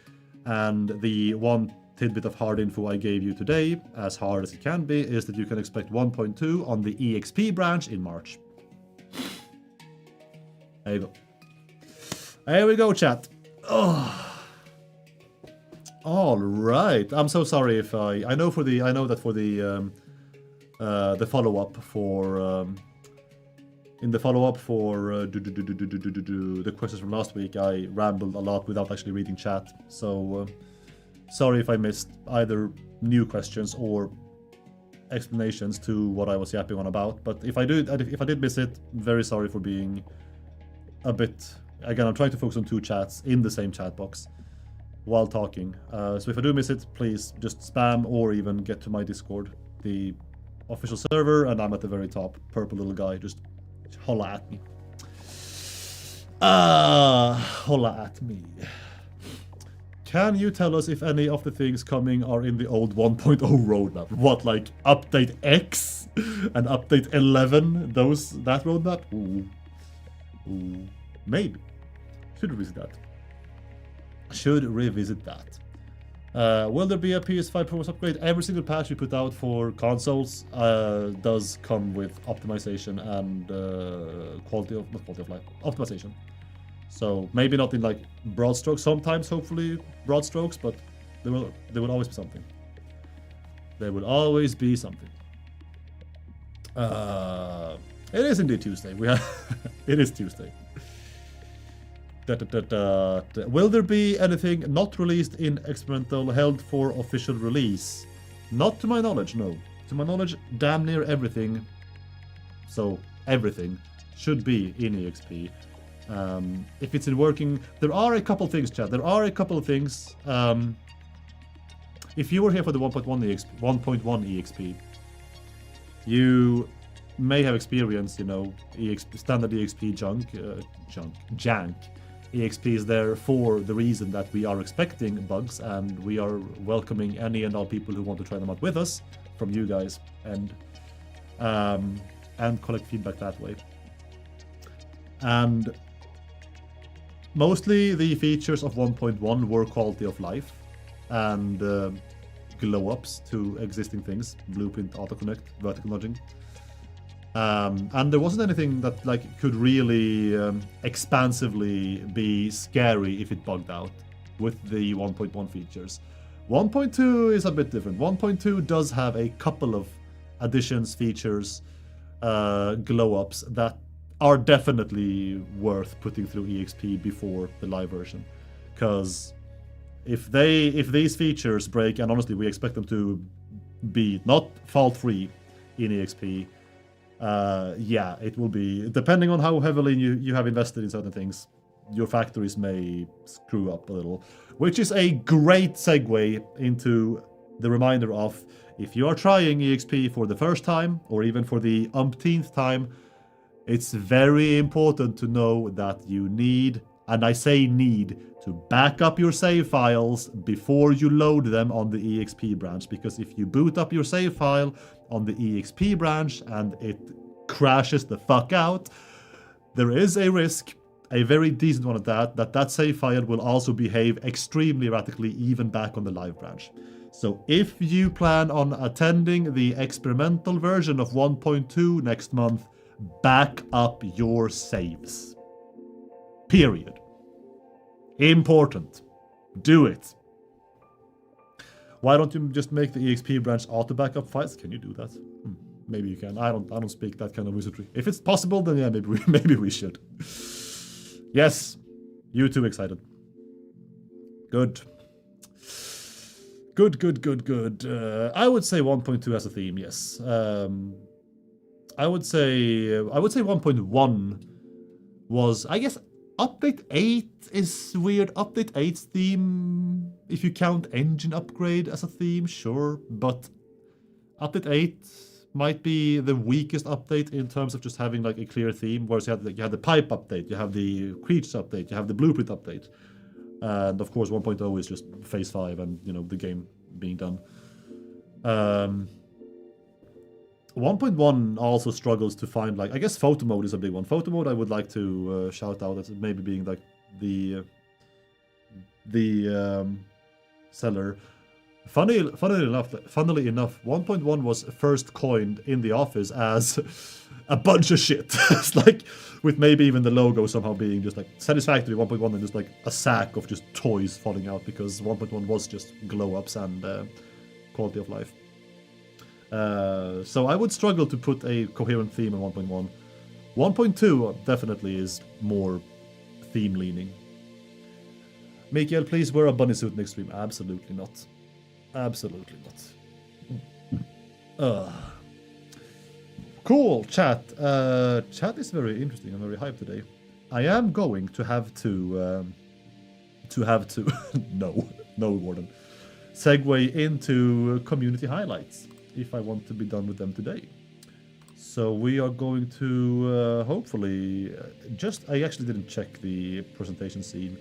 And the one tidbit of hard info I gave you today, as hard as it can be, is that you can expect 1.2 on the EXP branch in March. There you go. There we go, chat. Oh. All right. I'm so sorry if I know that for the follow-up for in the follow-up for the questions from last week, I rambled a lot without actually reading chat. So sorry if I missed either new questions or explanations to what I was yapping on about. But if I did miss it, very sorry for being a bit. Again, I'm trying to focus on two chats in the same chat box while talking. So if I do miss it, please just spam or even get to my Discord, the official server, and I'm at the very top, purple little guy. Just holla at me. Holla at me. Can you tell us if any of the things coming are in the old 1.0 roadmap? What, like update X and update 11? That roadmap? Ooh. Maybe. Should revisit that. Will there be a PS5 performance upgrade? Every single patch we put out for consoles does come with optimization and quality of life optimization. So maybe not in like broad strokes. Sometimes, hopefully, broad strokes, but there will always be something. There will always be something. It is indeed Tuesday. It is Tuesday. Will there be anything not released in experimental held for official release? Not to my knowledge, no. To my knowledge, damn near everything. So everything should be in EXP. If it's in working, there are a couple things, chat. There are a couple of things. If you were here for the 1.1 EXP, you may have experienced, standard EXP jank. EXP is there for the reason that we are expecting bugs, and we are welcoming any and all people who want to try them out with us, from you guys, and collect feedback that way. And mostly the features of 1.1 were quality of life and glow-ups to existing things, blueprint, autoconnect, vertical nudging. And there wasn't anything that could really expansively be scary if it bugged out with the 1.1 features. 1.2 is a bit different. 1.2 does have a couple of additions, features, glow-ups that are definitely worth putting through EXP before the live version. Because if these features break, and honestly we expect them to be not fault-free in EXP, it will be, depending on how heavily you have invested in certain things, your factories may screw up a little. Which is a great segue into the reminder of, if you are trying EXP for the first time, or even for the umpteenth time, it's very important to know that you need, and I say need, to back up your save files before you load them on the EXP branch. Because if you boot up your save file on the EXP branch and it crashes the fuck out, there is a risk, a very decent one at that save file will also behave extremely erratically even back on the live branch. So if you plan on attending the experimental version of 1.2 next month, back up your saves. Period. Important. Do it. Why don't you just make the EXP branch auto backup files? Can you do that? Maybe you can. I don't speak that kind of wizardry. If it's possible, then yeah, maybe we should. Yes. You too excited. Good. Good. I would say 1.2 has a theme, yes. I would say 1.1 was, I guess, Update 8 is weird. Update 8's theme, if you count engine upgrade as a theme, sure. But Update 8 might be the weakest update in terms of just having like a clear theme. Whereas you had the pipe update, you have the creatures update, you have the blueprint update, and of course 1.0 is just phase 5 and the game being done. 1.1 also struggles to find, like, I guess photo mode is a big one. Photo mode I would like to shout out as maybe being like the seller. Funnily enough, 1.1 was first coined in the office as a bunch of shit. It's like, with maybe even the logo somehow being just like Satisfactory 1.1 and just like a sack of just toys falling out, because 1.1 was just glow-ups and quality of life. So I would struggle to put a coherent theme in 1.1. 1.2 definitely is more theme-leaning. Mikael, please wear a bunny suit next stream. Absolutely not. Absolutely not. Cool, chat. Chat is very interesting. I'm very hyped today. I am going to have to no, Warden, segue into community highlights if I want to be done with them today. So we are going to hopefully I actually didn't check the presentation scene.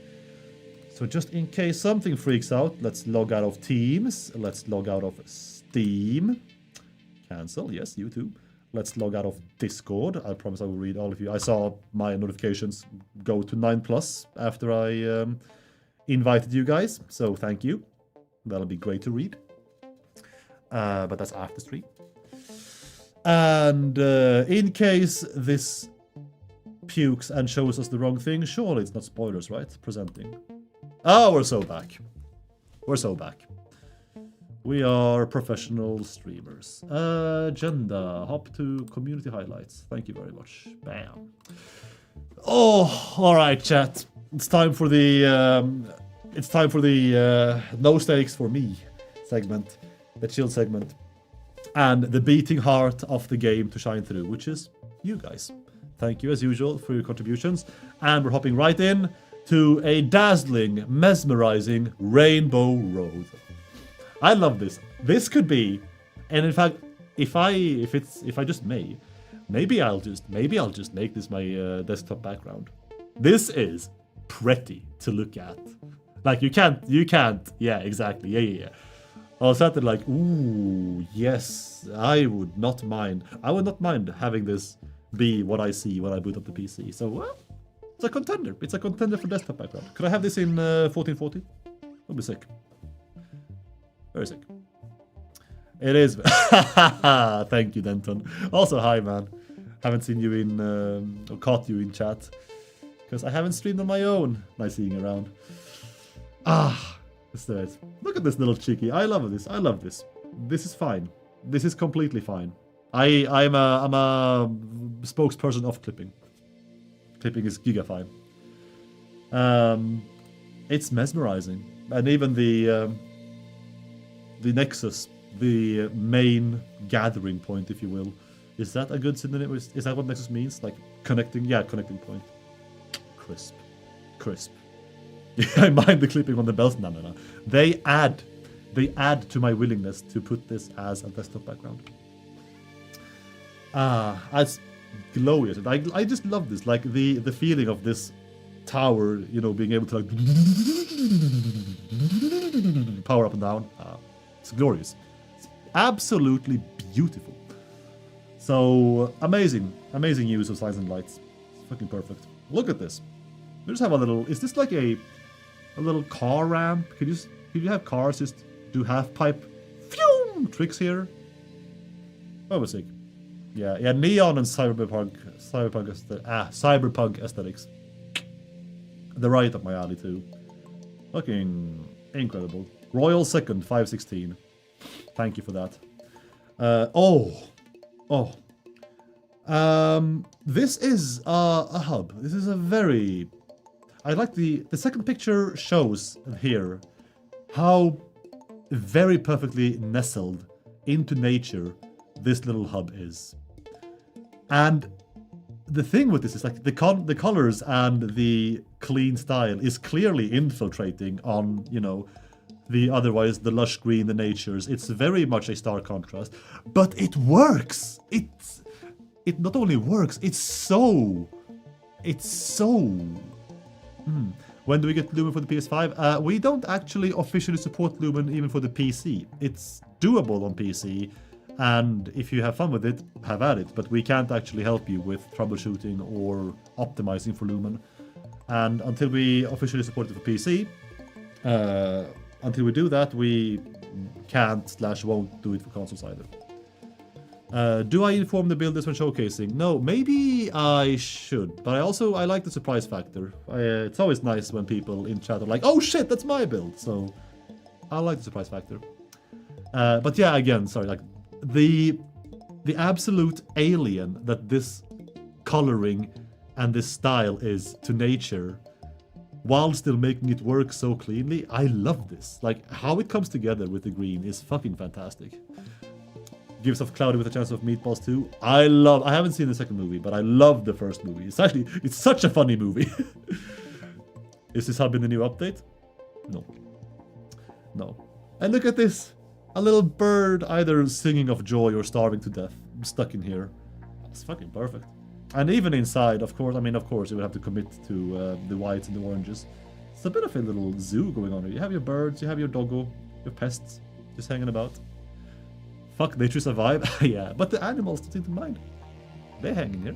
So just in case something freaks out, let's log out of Teams. Let's log out of Steam. Cancel, yes, YouTube. Let's log out of Discord. I promise I will read all of you. I saw my notifications go to 9+ after I invited you guys. So thank you. That'll be great to read. But that's after stream. And in case this pukes and shows us the wrong thing, surely it's not spoilers, right? Presenting. Oh, we're so back. We're so back. We are professional streamers. Agenda. Hop to community highlights. Thank you very much. Bam. Oh, all right, chat. It's time for the no stakes for me segment, the chill segment, and the beating heart of the game to shine through, which is you guys. Thank you as usual for your contributions, and we're hopping right in to a dazzling, mesmerizing Rainbow Road. I love this. This could be, and in fact, if I just may, maybe I'll just make this my desktop background. This is pretty to look at. Like you can't. Yeah, exactly. Yeah. I was sat there like, ooh, yes, I would not mind having this be what I see when I boot up the PC. So, well, it's a contender. It's a contender for desktop background. Could I have this in 1440? That'd be sick. Very sick. It is. Thank you, Denton. Also, hi, man. Haven't seen you or caught you in chat. Because I haven't streamed on my own. Nice seeing you around. Look at this little cheeky. I love this. I love this. This is fine. This is completely fine. I'm a spokesperson of clipping. Clipping is giga fine. It's mesmerizing, and even the nexus, the main gathering point, if you will, is that a good synonym? Is that what nexus means? Like connecting? Yeah, connecting point. Crisp. I mind the clipping on the bells. No. They add to my willingness to put this as a desktop background. It's glorious. I just love this. Like the feeling of this tower, being able to like power up and down. It's glorious. It's absolutely beautiful. So amazing use of signs and lights. It's fucking perfect. Look at this. We just have a little. Is this like a little car ramp? Could you have cars just do half pipe tricks here? Oh, sick. Yeah, neon and cyberpunk aesthetics. The right up my alley too. Fucking incredible. Royal Second 516. Thank you for that. This is a hub. This is a very. I like the second picture shows here how very perfectly nestled into nature this little hub is. And the thing with this is like the colors and the clean style is clearly infiltrating on, the otherwise the lush green, the natures. It's very much a stark contrast, but it works. It not only works, it's so. When do we get Lumen for the PS5? We don't actually officially support Lumen even for the PC. It's doable on PC, and if you have fun with it, have at it. But we can't actually help you with troubleshooting or optimizing for Lumen. And until we officially support it for PC, until we do that, we can't/won't do it for consoles either. Do I inform the builders when showcasing? No, maybe I should, but I like the surprise factor. It's always nice when people in chat are like, "Oh shit, that's my build." So I like the surprise factor. But yeah, again, sorry, like the absolute alien that this coloring and this style is to nature, while still making it work so cleanly. I love this. Like how it comes together with the green is fucking fantastic. Gives off Cloudy with a chance of meatballs too. I haven't seen the second movie, but I love the first movie. It's such a funny movie. Is this hub in the new update? No. And look at this. A little bird either singing of joy or starving to death. I'm stuck in here. It's fucking perfect. And even inside, of course, you would have to commit to the whites and the oranges. It's a bit of a little zoo going on here. You have your birds, you have your doggo, your pests just hanging about. Fuck, they choose a vibe. Yeah, but the animals don't seem to mind. They hang in here.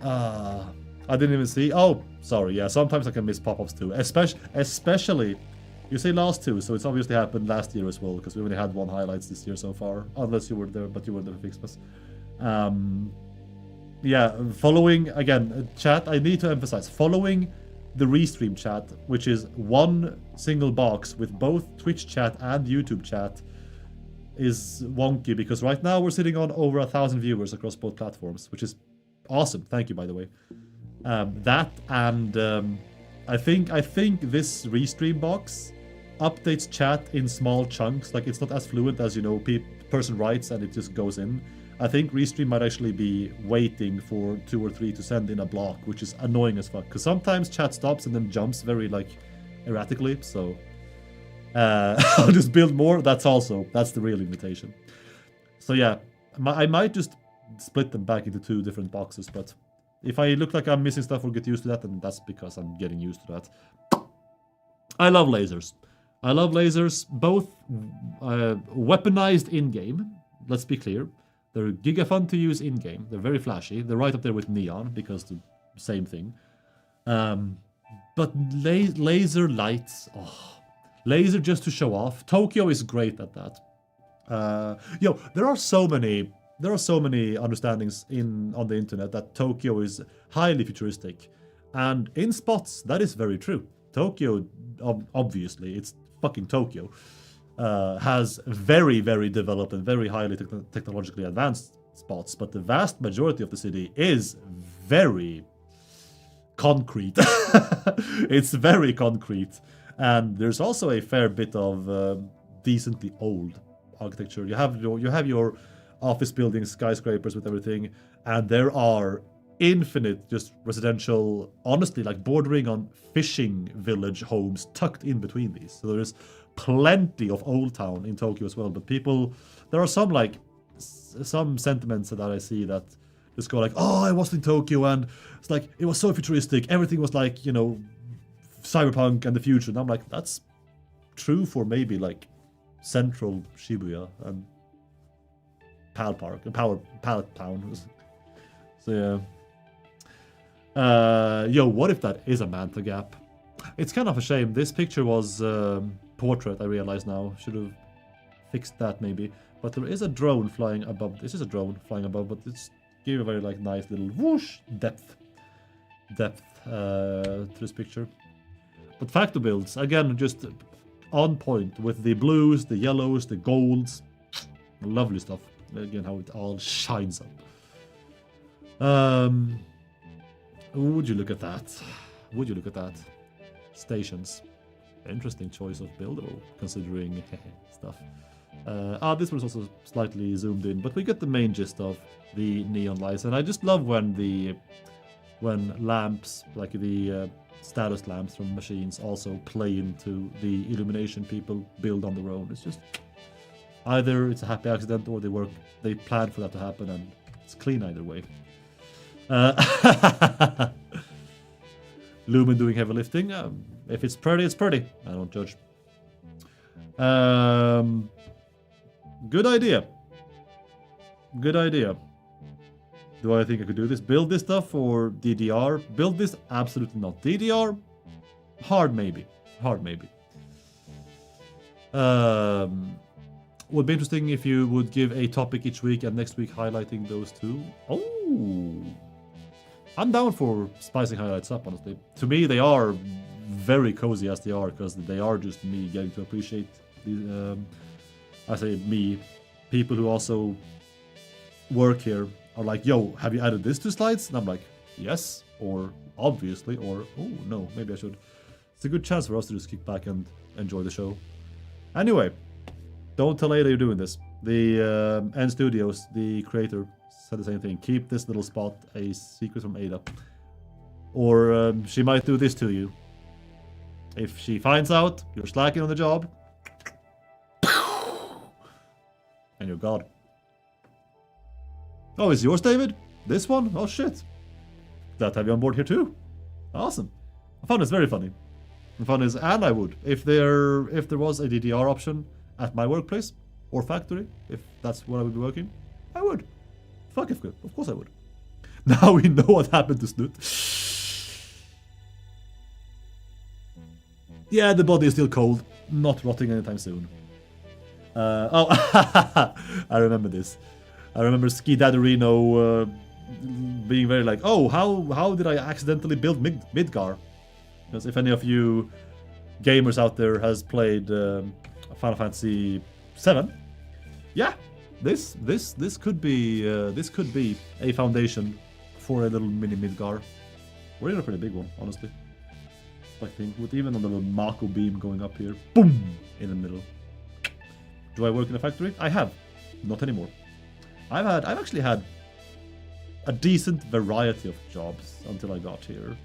I didn't even see. Oh, sorry. Yeah, sometimes I can miss pop-ups too. Especially, you say last two, so it's obviously happened last year as well, because we only had one highlights this year so far. Unless you were there, but you were there for Fixmas. Yeah, following, again, chat, I need to emphasize, following the restream chat, which is one single box with both Twitch chat and YouTube chat, is wonky because right now we're sitting on over 1,000 viewers across both platforms, which is awesome. Thank you, by the way. That and I think this restream box updates chat in small chunks. Like it's not as fluent as, you know, person writes and it just goes in. I think Restream might actually be waiting for 2 or 3 to send in a block, which is annoying as fuck. Because sometimes chat stops and then jumps very, like, erratically. So, I'll just build more. That's the real invitation. So yeah, I might just split them back into 2 different boxes. But if I look like I'm missing stuff or get used to that, then that's because I'm getting used to that. I love lasers. Both weaponized in-game. Let's be clear. They're giga fun to use in-game. They're very flashy. They're right up there with Neon because the same thing. But laser lights, laser just to show off. Tokyo is great at that. There are so many understandings on the internet that Tokyo is highly futuristic, and in spots that is very true. Tokyo, obviously, it's fucking Tokyo. Has very, very developed and very highly technologically advanced spots, but the vast majority of the city is very concrete. It's very concrete, and there's also a fair bit of decently old architecture. You have your office buildings, skyscrapers with everything, and there are infinite just residential, honestly, like bordering on fishing village homes tucked in between these. So there's plenty of old town in Tokyo as well, but there are some sentiments that I see that just go like, oh, I was in Tokyo and it's like, it was so futuristic, everything was like, you know, cyberpunk and the future, and I'm like, that's true for maybe like central Shibuya and Pal Park and Pallet Town. So yeah. What if that is a Manta Gap? It's kind of a shame. This picture was portrait, I realize now. Should have fixed that maybe. But there is a drone flying above. This is a drone flying above, but it's gave a very like nice little whoosh depth to this picture. But factor builds, again, just on point with the blues, the yellows, the golds. Lovely stuff. Again, how it all shines up. Would you look at that? Stations. Interesting choice of builder, considering stuff. This was also slightly zoomed in, but we get the main gist of the neon lights, and I just love when the when lamps, like the status lamps from machines, also play into the illumination people build on their own. It's just either it's a happy accident or they plan for that to happen, and it's clean either way. Lumen doing heavy lifting. If it's pretty, it's pretty. I don't judge. Good idea. Good idea. Do I think I could do this? Build this stuff or DDR? Build this? Absolutely not. DDR? Hard maybe. Hard maybe. Would be interesting if you would give a topic each week and next week highlighting those two. Oh! I'm down for spicing highlights up, honestly. To me, they are very cozy as they are, because they are just me getting to appreciate the, I say me, people who also work here are like, yo, have you added this to slides? And I'm like, yes, or obviously, or oh no, maybe I should. It's a good chance for us to just kick back and enjoy the show. Anyway, don't tell Ada you're doing this. The N Studios, the creator, said the same thing. Keep this little spot a secret from Ada. Or she might do this to you. If she finds out you're slacking on the job, and you're God. Oh, is yours, David? This one? Oh shit. Glad to have you on board here too. Awesome. I found this very funny. The fun is, and I would, if there was a DDR option at my workplace or factory, if that's where I would be working, I would. Fuck if good. Of course I would. Now we know what happened to Snoot. Yeah, the body is still cold. Not rotting anytime soon. Oh, I remember this. I remember Ski Dadderino being very like, oh, how did I accidentally build Midgar? Because if any of you gamers out there has played Final Fantasy VII, yeah, this could be a foundation for a little mini Midgar, or even a pretty big one, honestly. I think with even a little Mako beam going up here, boom, in the middle. Do I work in a factory? I have, not anymore. I've actually had a decent variety of jobs until I got here.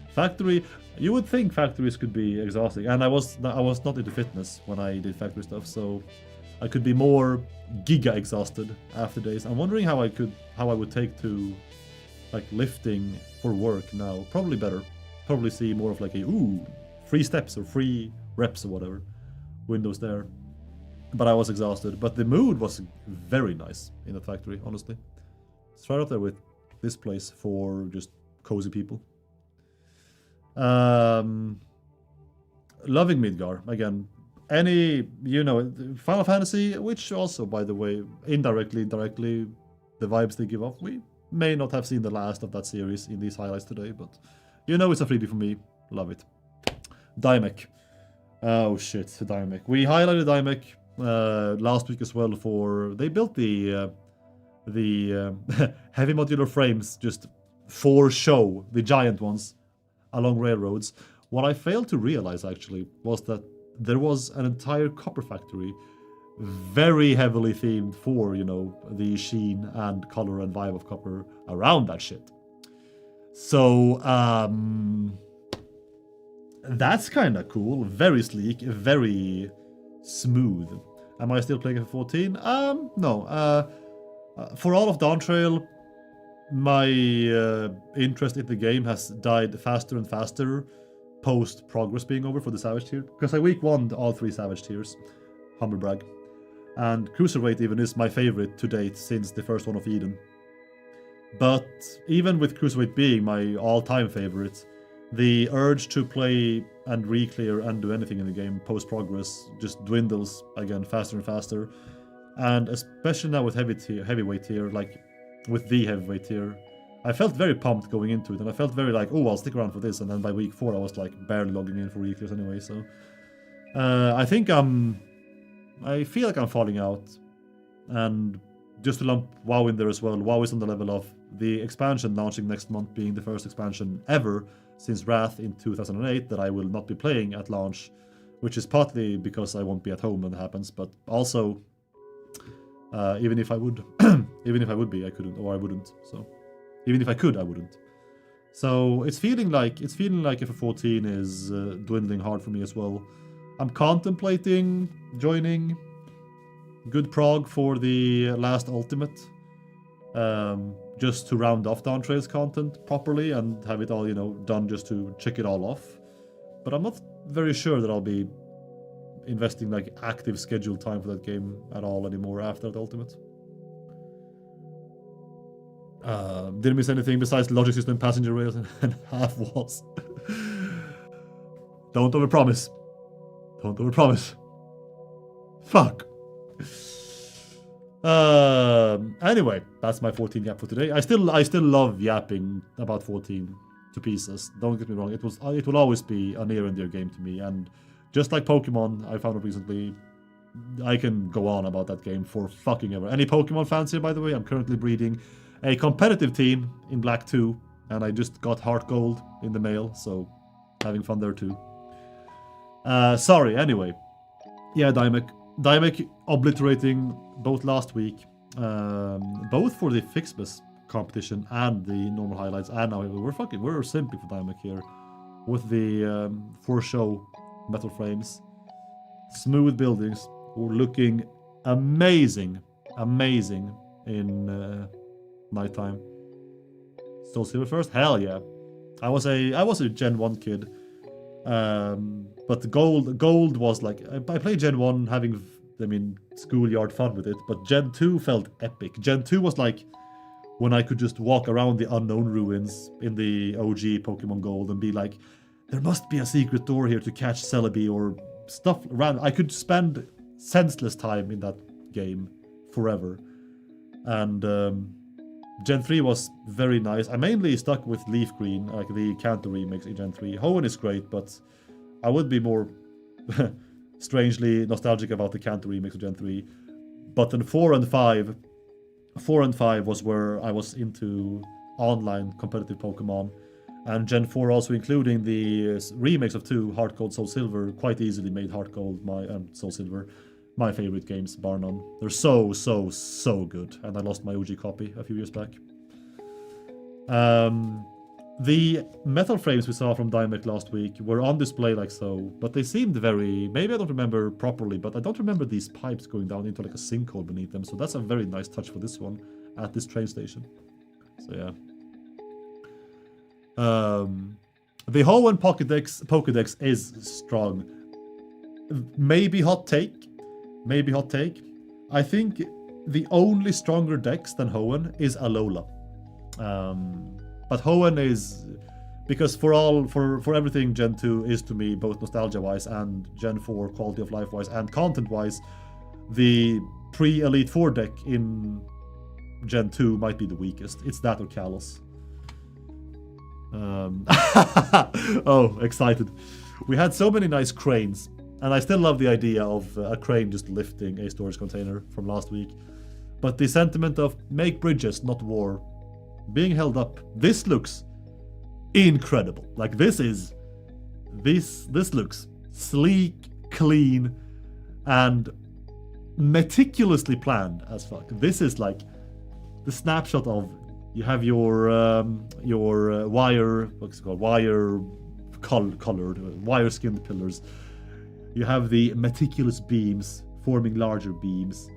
Factory, you would think factories could be exhausting, and I was not into fitness when I did factory stuff, so I could be more giga exhausted after days. I'm wondering how I would take to like lifting for work now. Probably better. Probably see more of like a free steps or free reps or whatever windows there. But I was exhausted. But the mood was very nice in the factory, honestly. It's right up there with this place for just cozy people. Loving Midgar again. Any, Final Fantasy, which also, by the way, indirectly, directly, the vibes they give off. We may not have seen the last of that series in these highlights today, but it's a freebie for me. Love it. Dimec. Oh shit, Dimec. We highlighted Dimec last week as well for they built the heavy modular frames just for show, the giant ones along railroads. What I failed to realize actually was that there was an entire copper factory very heavily themed for, the sheen and color and vibe of copper around that shit. So, that's kind of cool. Very sleek, very smooth. Am I still playing F14? No. For all of Dawntrail, my interest in the game has died faster and faster post progress being over for the Savage tier. Because I week 1'd all 3 Savage tiers. Humble brag. And Cruiserweight even is my favorite to date since the first one of Eden. But even with Cruiserweight being my all-time favorite, the urge to play and re-clear and do anything in the game post-progress just dwindles again faster and faster. And especially now with heavyweight tier, like with the heavyweight tier, I felt very pumped going into it, and I felt very like, oh, I'll stick around for this, and then by week 4 I was like barely logging in for re-clears anyway, so... I feel like I'm falling out, and just to lump WoW in there as well, WoW is on the level of the expansion launching next month being the first expansion ever since Wrath in 2008 that I will not be playing at launch, which is partly because I won't be at home when it happens, but also, even if I would be, I couldn't, or I wouldn't, so... Even if I could, I wouldn't. So it's feeling like FF14 is dwindling hard for me as well. I'm contemplating joining Good Prog for the last Ultimate, just to round off the Trails content properly and have it all, you know, done just to check it all off. But I'm not very sure that I'll be investing like active scheduled time for that game at all anymore after the Ultimate. Didn't miss anything besides logic system, passenger rails, and half walls. Don't overpromise. Don't overpromise. Fuck. Anyway, that's my 14 yap for today. I still love yapping about 14 to pieces. Don't get me wrong. It will always be a near and dear game to me. And just like Pokemon, I found it recently, I can go on about that game for fucking ever. Any Pokemon fans here, by the way? I'm currently breeding a competitive team in Black 2, and I just got Heart Gold in the mail, so having fun there too. Sorry, anyway. Yeah, Dymek obliterating both last week, both for the Fixmas competition and the normal highlights, and now we're simping for Dymek here with the for show metal frames, smooth buildings. We're looking amazing in nighttime. Soul Silver first? Hell yeah. I was a Gen 1 kid. But the gold was like, I played Gen 1 having, schoolyard fun with it, but Gen 2 felt epic. Gen 2 was like when I could just walk around the unknown ruins in the OG Pokemon Gold and be like, there must be a secret door here to catch Celebi or stuff around. I could spend senseless time in that game forever. And Gen 3 was very nice. I mainly stuck with Leaf Green, like the Kanto remix in Gen 3. Hoenn is great, but I would be more strangely nostalgic about the Kanto remix of Gen 3. But then 4 and 5 was where I was into online competitive Pokemon. And Gen 4 also including the remakes of 2, Heart Gold, Soul Silver, quite easily made Heart Gold and Soul Silver my favorite games, bar none. They're so good, and I lost my OG copy a few years back. The metal frames we saw from Dymek last week were on display like so, but they seemed very... Maybe I don't remember properly, but I don't remember these pipes going down into like a sinkhole beneath them, so that's a very nice touch for this one at this train station. So yeah. The Hoenn Pokédex is strong. Maybe hot take. I think the only stronger dex than Hoenn is Alola. But Hoenn is, because for everything Gen 2 is to me, both nostalgia-wise and Gen 4 quality of life-wise and content-wise, the pre-Elite Four deck in Gen 2 might be the weakest. It's that or Kalos. Oh, excited. We had so many nice cranes. And I still love the idea of a crane just lifting a storage container from last week. But the sentiment of make bridges, not war, being held up, this looks incredible. Like this looks sleek, clean, and meticulously planned as fuck. This is like the snapshot of, you have your wire, what's it called, wire skinned pillars. You have the meticulous beams forming larger beams.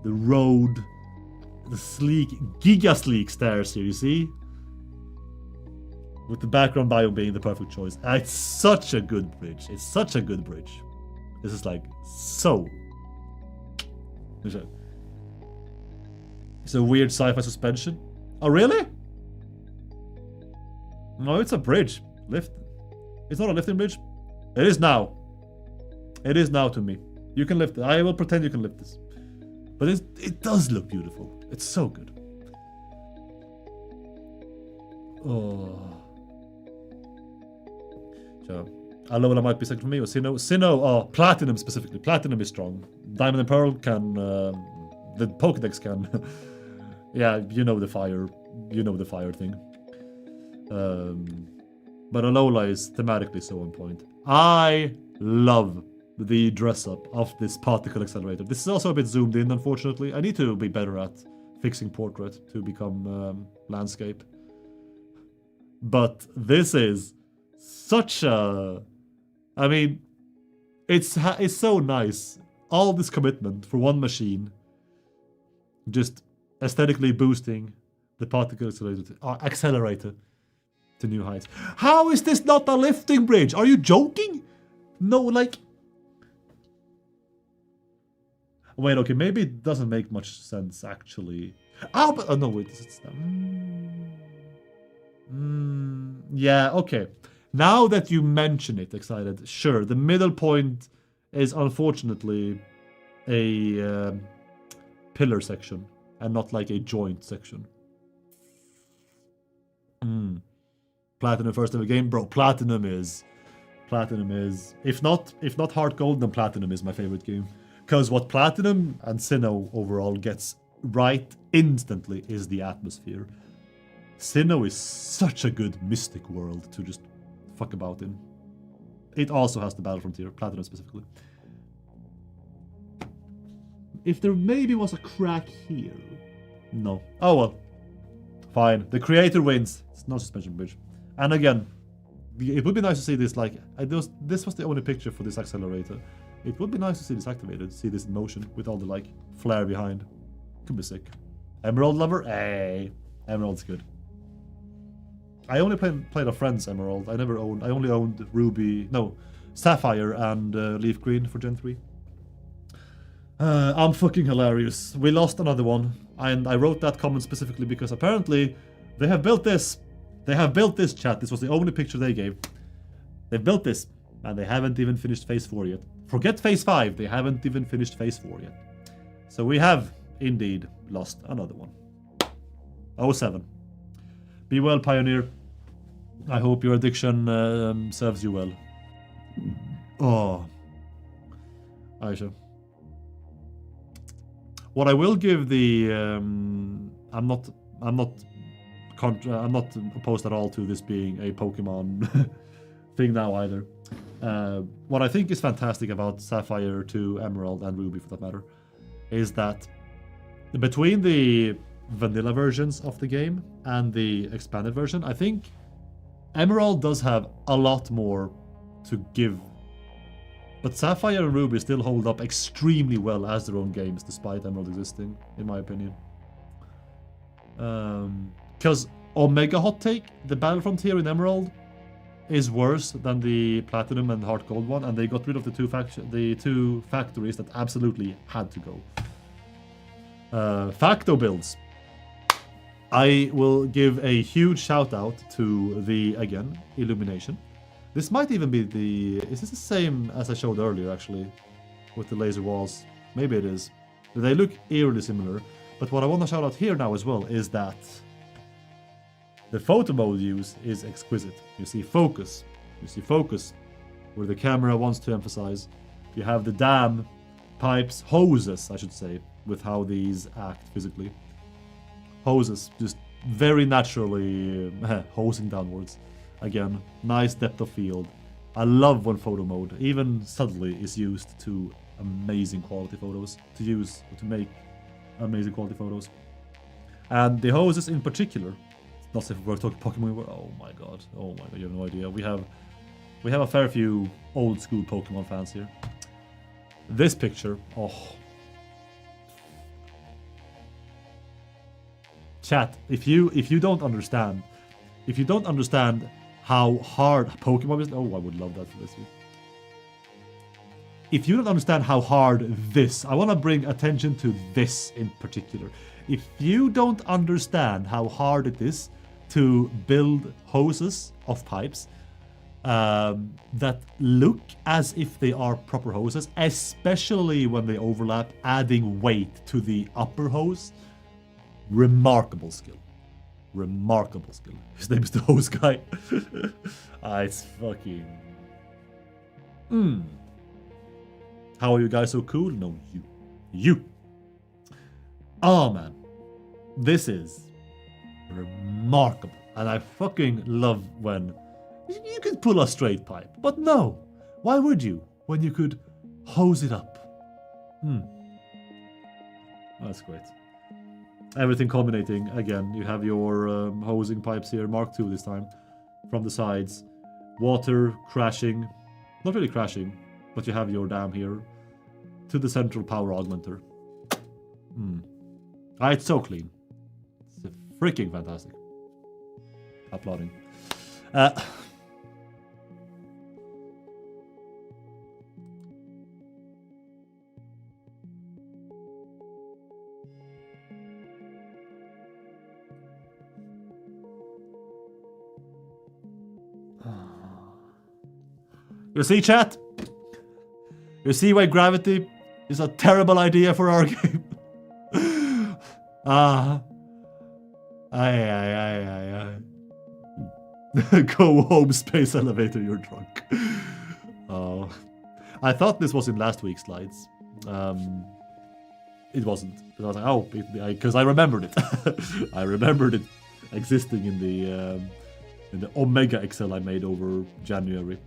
The road, the sleek, giga sleek stairs here, you see? With the background biome being the perfect choice. It's such a good bridge. It's such a good bridge. This is like so. It's a weird sci-fi suspension. Oh, really? No, it's a bridge. Lift. It's not a lifting bridge. It is now. It is now to me. You can lift it. I will pretend you can lift this. But it does look beautiful. It's so good. Oh. So, Alola might be second for me. Or Sinnoh. Oh, Platinum specifically. Platinum is strong. Diamond and Pearl can... the Pokédex can... yeah, you know the fire. You know the fire thing. But Alola is thematically so on point. I love the dress up of this particle accelerator. This is also a bit zoomed in, unfortunately. I need to be better at fixing portrait to become landscape. But this is such a... I mean, it's so nice. All this commitment for one machine. Just aesthetically boosting the particle accelerator to new heights. How is this not a lifting bridge? Are you joking? No, like... Wait, okay, maybe it doesn't make much sense, actually. Ah, but... Oh, no, wait, it's... yeah, okay. Now that you mention it, Excited, sure, the middle point is unfortunately a pillar section and not like a joint section. Platinum first ever game, bro. Platinum is, if not Heart Gold, then Platinum is my favorite game. Because what Platinum and Sinnoh overall gets right instantly is the atmosphere. Sinnoh is such a good mystic world to just fuck about in. It also has the Battle Frontier, Platinum specifically. If there maybe was a crack here. No. Oh well. Fine. The creator wins. It's no suspension bridge. And again, it would be nice to see this, like, this was the only picture for this accelerator. It would be nice to see this activated, see this in motion with all the, like, flare behind. Could be sick. Emerald lover? Hey. Emerald's good. I only played a friend's Emerald. I only owned Ruby, no, Sapphire and Leaf Green for Gen 3. I'm fucking hilarious. We lost another one, and I wrote that comment specifically because apparently they have built this. They have built this, chat. This was the only picture they gave. They've built this, and they haven't even finished Phase 4 yet. Forget Phase 5, they haven't even finished Phase 4 yet. So we have, indeed, lost another one. 07. Be well, Pioneer. I hope your addiction serves you well. Oh. Aisha. What I will give the... I'm not opposed at all to this being a Pokemon thing now either. What I think is fantastic about Sapphire to Emerald and Ruby for that matter is that between the vanilla versions of the game and the expanded version, I think Emerald does have a lot more to give. But Sapphire and Ruby still hold up extremely well as their own games despite Emerald existing, in my opinion. Because Omega Hot Take, the Battle Frontier in Emerald is worse than the Platinum and Heart Gold one, and they got rid of the two factories that absolutely had to go. Facto builds. I will give a huge shout out to the, again, Illumination. This might even be the... Is this the same as I showed earlier, actually? With the laser walls? Maybe it is. They look eerily similar. But what I want to shout out here now as well is that the photo mode used is exquisite. You see focus. You see focus, where the camera wants to emphasize. You have the dam, pipes, hoses, I should say, with how these act physically. Hoses, just very naturally hosing downwards. Again, nice depth of field. I love when photo mode, even subtly, is used to amazing quality photos. To make amazing quality photos. And the hoses in particular, not if we're talking Pokemon, oh my god, you have no idea. We have a fair few old school Pokemon fans here. This picture, oh. Chat, if you don't understand how hard Pokemon is, oh, I would love that for this week. If you don't understand how hard this, I want to bring attention to this in particular. If you don't understand how hard it is to build hoses of pipes that look as if they are proper hoses, especially when they overlap, adding weight to the upper hose, remarkable skill. Remarkable skill. His name is the hose guy. It's fucking... How are you guys so cool? No, you. Oh man. This is remarkable. And I fucking love when you could pull a straight pipe. But no. Why would you? When you could hose it up. That's great. Everything culminating, again, you have your hosing pipes here, Mark II this time. from the sides. Water crashing. Not really crashing, but you have your dam here. To the central power augmenter. It's so clean. It's freaking fantastic. Applauding. You see, chat? You see why gravity is a terrible idea for our game? Go home, space elevator, you're drunk. Oh. I thought this was in last week's slides. It wasn't. But I was like, oh, because I remembered it. I remembered it existing in the Omega Excel I made over January.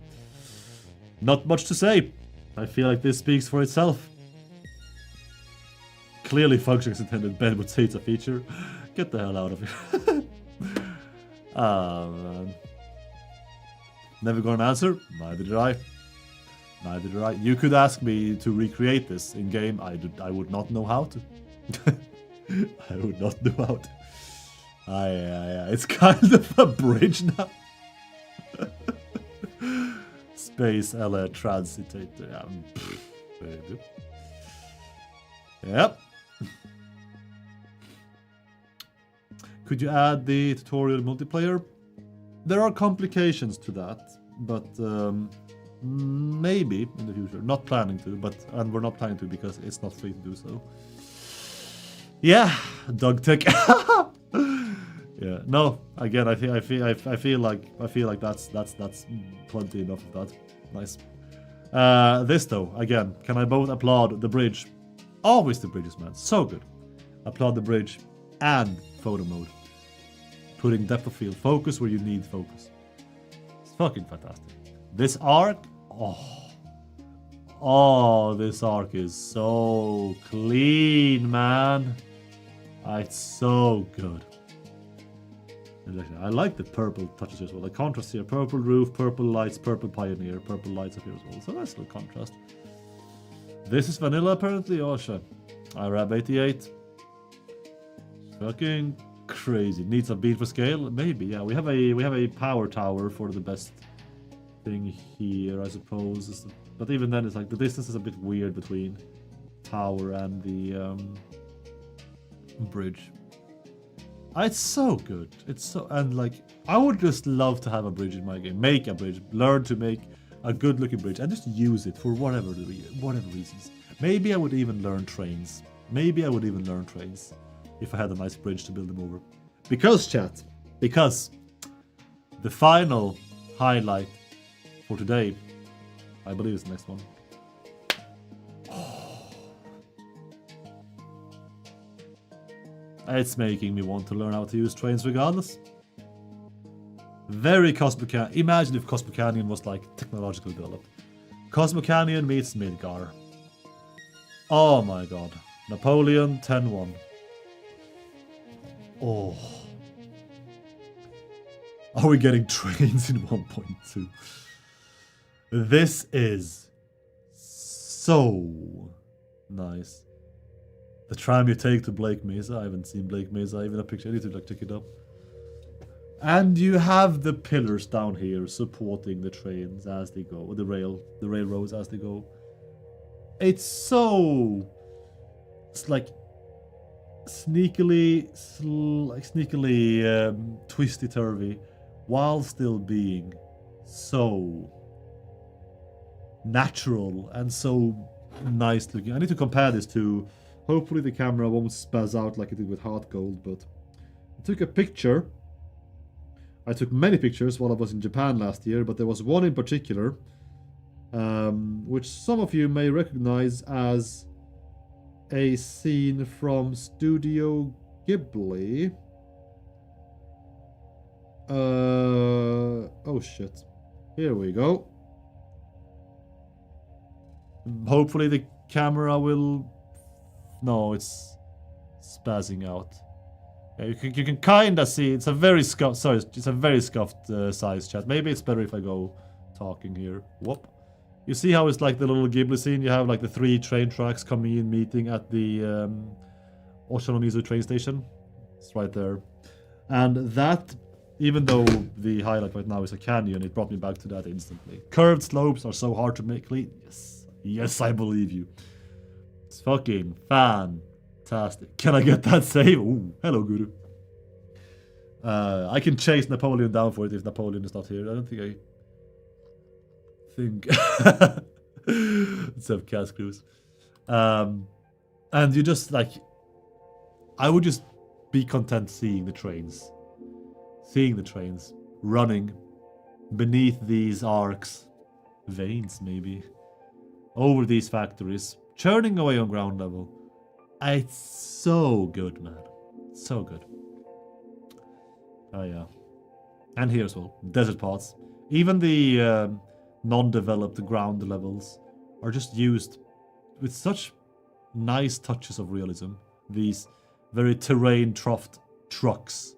Not much to say. I feel like this speaks for itself. Clearly functions intended. Ben would say it's a feature. Get the hell out of here. Man. Never got an answer. Neither did I. Neither did I. You could ask me to recreate this in game. I would not know how to. I would not know how to. It's kind of a bridge now. Space LA transitator. Very good. Yep. Could you add the tutorial multiplayer? There are complications to that, but maybe in the future. Not planning to, and we're not planning to because it's not free to do so. Yeah, Doug Tech. Yeah, no. Again, I feel like that's plenty enough of that. Nice. This though, again, can I both applaud the bridge? Always the bridges, man. So good. Applaud the bridge and photo mode. Putting depth of field focus where you need focus. It's fucking fantastic. This arc, this arc is so clean, man. It's so good. I like the purple touches as well. The contrast here: purple roof, purple lights, purple pioneer, purple lights up here as well. So nice little contrast. This is vanilla apparently. Oh shit. IRAB 88. Fucking crazy. Needs a beat for scale? Maybe, yeah. We have a power tower for the best thing here, I suppose. But even then it's like the distance is a bit weird between tower and the bridge. It's so good. It's so, and like I would just love to have a bridge in my game. Make a bridge. Learn to make a good looking bridge and just use it for whatever reasons. Maybe I would even learn trains. If I had a nice bridge to build them over. Because chat, the final highlight for today, I believe is the next one. It's making me want to learn how to use trains regardless. Very Cosmo. Imagine if Cosmo Canyon was like technologically developed. Cosmo Canyon meets Midgar. Oh my god. Napoleon 10-1. Oh. Are we getting trains in 1.2? This is so nice. The tram you take to Blake Mesa. I haven't seen Blake Mesa, even a picture. I need to like check it up. And you have the pillars down here supporting the trains as they go, or the railroads as they go. It's like sneakily twisty turvy, while still being so natural and so nice looking. I need to compare this to. Hopefully the camera won't spaz out like it did with Heart Gold, but I took a picture. I took many pictures while I was in Japan last year, but there was one in particular, which some of you may recognize as a scene from Studio Ghibli. Oh shit. Here we go. Hopefully the camera will... No, it's spazzing out. Yeah, you can kind of see it's a very scuffed. Sorry, it's a very scuffed size chat. Maybe it's better if I go talking here. Whoop. You see how it's like the little Ghibli scene? You have like the 3 train tracks coming in, meeting at the Oshinomizu train station. It's right there. And that, even though the highlight right now is a canyon, it brought me back to that instantly. Curved slopes are so hard to make clean. Yes. Yes, I believe you. It's fucking fantastic. Can I get that save? Ooh, hello, Guru. I can chase Napoleon down for it if Napoleon is not here. I don't think I... Let's have Cast Cruise. And you just like... I would just be content seeing the trains. Seeing the trains. Running. Beneath these arcs. Veins, maybe. Over these factories. Churning away on ground level. It's so good, man. So good. Oh, yeah. And here as well. Desert pods. Even the non-developed ground levels are just used with such nice touches of realism. These very terrain-troughed trucks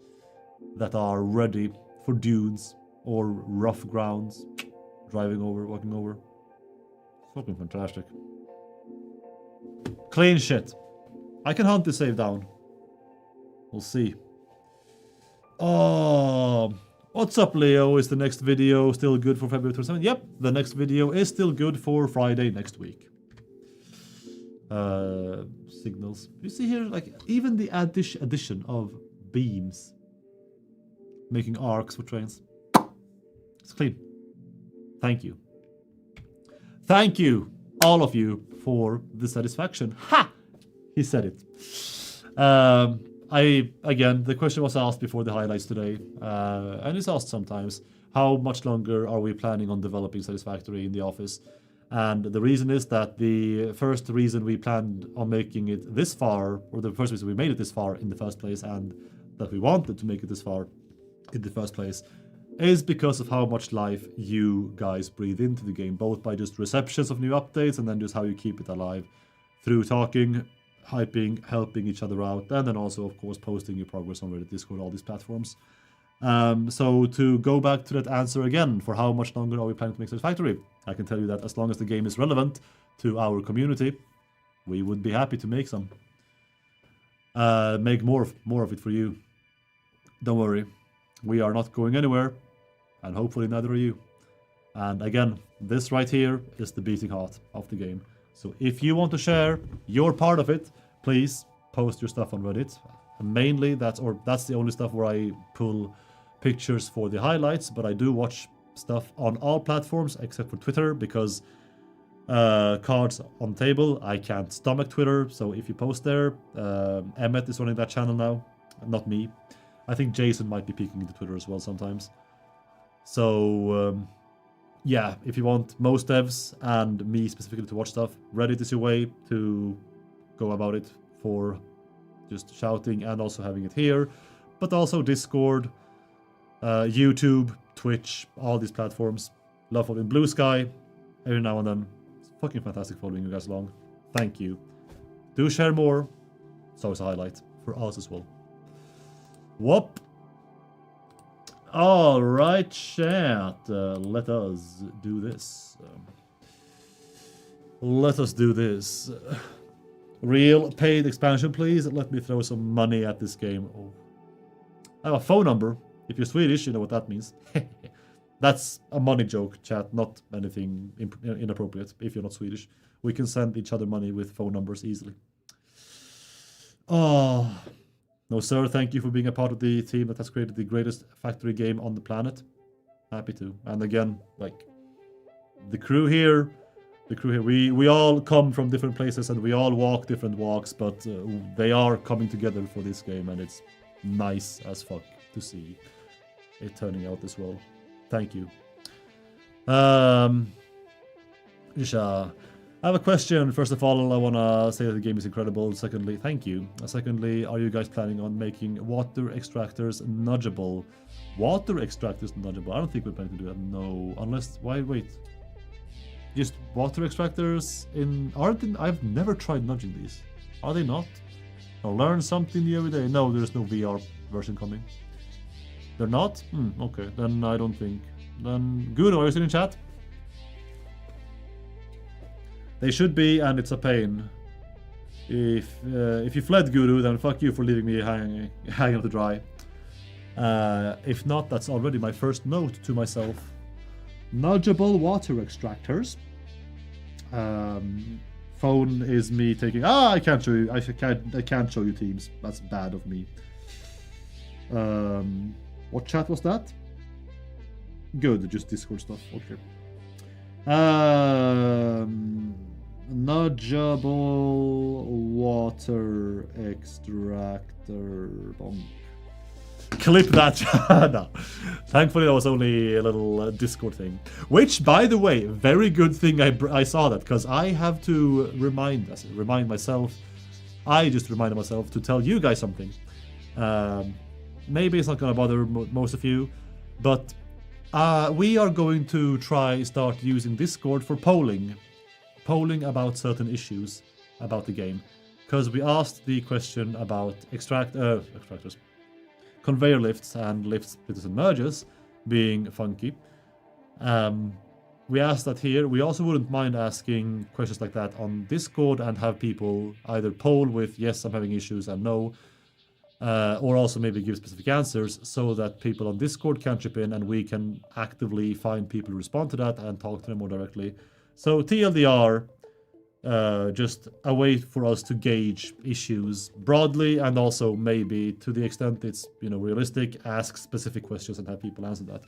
that are ready for dunes or rough grounds. Driving over, walking over. Fucking fantastic. Clean shit. I can hunt this save down. We'll see. Oh, what's up, Leo? Is the next video still good for February 27th? Yep, the next video is still good for Friday next week. Signals. You see here, like, even the addition of beams making arcs for trains. It's clean. Thank you. Thank you, all of you, for the satisfaction. Ha! He said it. Again, the question was asked before the highlights today, and it's asked sometimes, how much longer are we planning on developing Satisfactory in the office? And the reason is that the first reason we planned on making it this far, or the first reason we made it this far in the first place, and that we wanted to make it this far in the first place, is because of how much life you guys breathe into the game, both by just receptions of new updates and then just how you keep it alive through talking, hyping, helping each other out, and then also, of course, posting your progress on Reddit, Discord, all these platforms. So to go back to that answer again, for how much longer are we planning to make Satisfactory? I can tell you that as long as the game is relevant to our community, we would be happy to make some. Make more of it for you. Don't worry. We are not going anywhere, and hopefully neither are you. And again, this right here is the beating heart of the game. So if you want to share your part of it, please post your stuff on Reddit. And mainly that's the only stuff where I pull pictures for the highlights, but I do watch stuff on all platforms except for Twitter, because cards on table, I can't stomach Twitter. So if you post there, Emmet is running that channel now, not me. I think Jason might be peeking into Twitter as well sometimes. So yeah, if you want most devs and me specifically to watch stuff, Reddit is your way to go about it, for just shouting and also having it here. But also Discord, YouTube, Twitch, all these platforms. Love following Blue Sky every now and then. It's fucking fantastic following you guys along. Thank you. Do share more. It's always a highlight for us as well. Whoop. Alright, chat. Let us do this. Let us do this. Real paid expansion, please. Let me throw some money at this game. Oh. I have a phone number. If you're Swedish, you know what that means. That's a money joke, chat, not anything inappropriate. If you're not Swedish, we can send each other money with phone numbers easily. Oh, no, sir. Thank you for being a part of the team that has created the greatest factory game on the planet. Happy to. And again, like, the crew here, we all come from different places and we all walk different walks, but they are coming together for this game, and it's nice as fuck to see it turning out as well. Thank you. Isha, I have a question. First of all, I want to say that the game is incredible. Secondly, thank you. Secondly, are you guys planning on making water extractors nudgeable? Water extractors nudgeable? I don't think we're planning to do that. No, unless, wait. Just water extractors aren't in, I've never tried nudging these. Are they not? I'll learn something new every day. No, there's no VR version coming. They're not? Okay, then I don't think. Then good, are you still in chat? They should be, and it's a pain. If you fled Guru, then fuck you for leaving me hanging out to dry. If not, that's already my first note to myself. Nudgeable water extractors. Phone is me taking. I can't show you. I can't show you Teams. That's bad of me. What chat was that? Good, just Discord stuff. Okay. Nudgeable water extractor. Bonk. Clip that. No. Thankfully, that was only a little Discord thing. Which, by the way, very good thing I saw that, because I have to remind myself. I just reminded myself to tell you guys something. Maybe it's not gonna bother most of you, but we are going to start using Discord for polling about certain issues about the game, because we asked the question about extractors, conveyor lifts and lift splitters and merges being funky. We asked that here. We also wouldn't mind asking questions like that on Discord and have people either poll with yes, I'm having issues, and no, or also maybe give specific answers so that people on Discord can chip in and we can actively find people who respond to that and talk to them more directly. So TLDR, just a way for us to gauge issues broadly, and also maybe to the extent it's realistic, ask specific questions and have people answer that,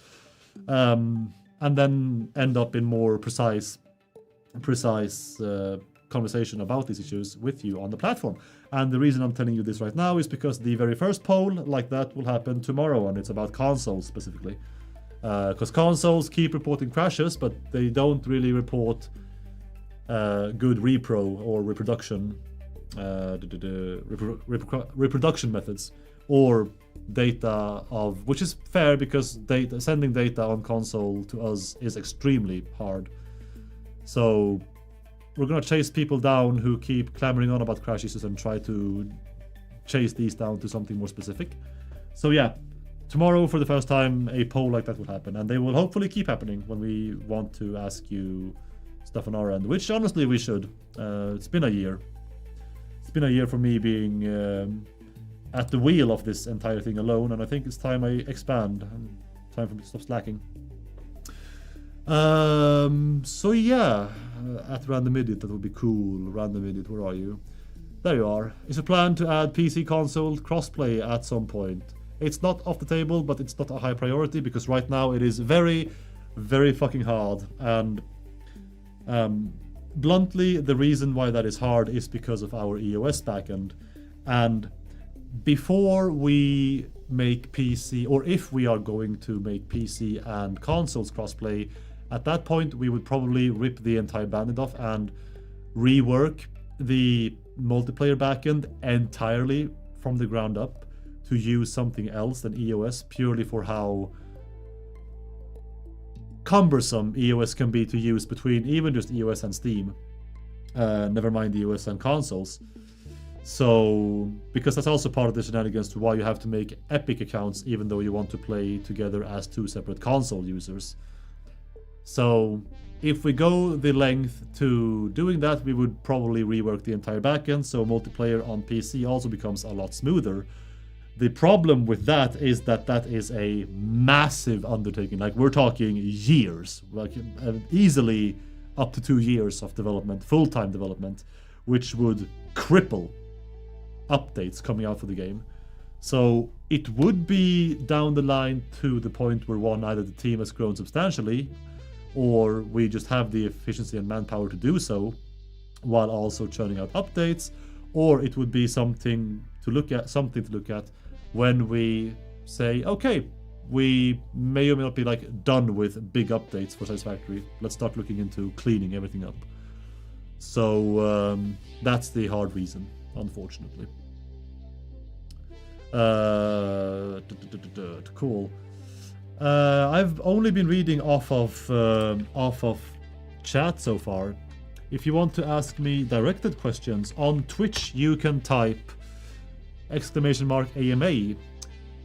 and then end up in more precise conversation about these issues with you on the platform. And the reason I'm telling you this right now is because the very first poll like that will happen tomorrow, and it's about consoles specifically. Because consoles keep reporting crashes, but they don't really report good repro or reproduction reproduction methods or data of, which is fair because sending data on console to us is extremely hard. So we're gonna chase people down who keep clamoring on about crash issues and try to chase these down to something more specific. So yeah, tomorrow for the first time a poll like that will happen, and they will hopefully keep happening when we want to ask you stuff on our end, which honestly we should. It's been a year. It's been a year for me being at the wheel of this entire thing alone, and I think it's time I expand. Time for me to stop slacking. So yeah, at Random Idiot, that would be cool. Random Idiot, where are you? There you are. Is a plan to add PC console crossplay at some point? It's not off the table, but it's not a high priority because right now it is very, very fucking hard. And bluntly, the reason why that is hard is because of our EOS backend. And before we make PC, or if we are going to make PC and consoles crossplay, at that point we would probably rip the entire bandit off and rework the multiplayer backend entirely from the ground up to use something else than EOS, purely for how cumbersome EOS can be to use between even just EOS and Steam. Never mind EOS and consoles. So, because that's also part of the shenanigans to why you have to make Epic accounts even though you want to play together as two separate console users. So, if we go the length to doing that, we would probably rework the entire backend, so multiplayer on PC also becomes a lot smoother. The problem with that is that that is a massive undertaking. Like, we're talking years, like easily up to 2 years of development, full-time development, which would cripple updates coming out for the game. So it would be down the line to the point where either the team has grown substantially, or we just have the efficiency and manpower to do so, while also churning out updates, or it would be something to look at when we say, okay, we may or may not be like done with big updates for Satisfactory. Let's start looking into cleaning everything up. So that's the hard reason, unfortunately. Cool. I've only been reading off of chat so far. If you want to ask me directed questions on Twitch, you can type !AMA.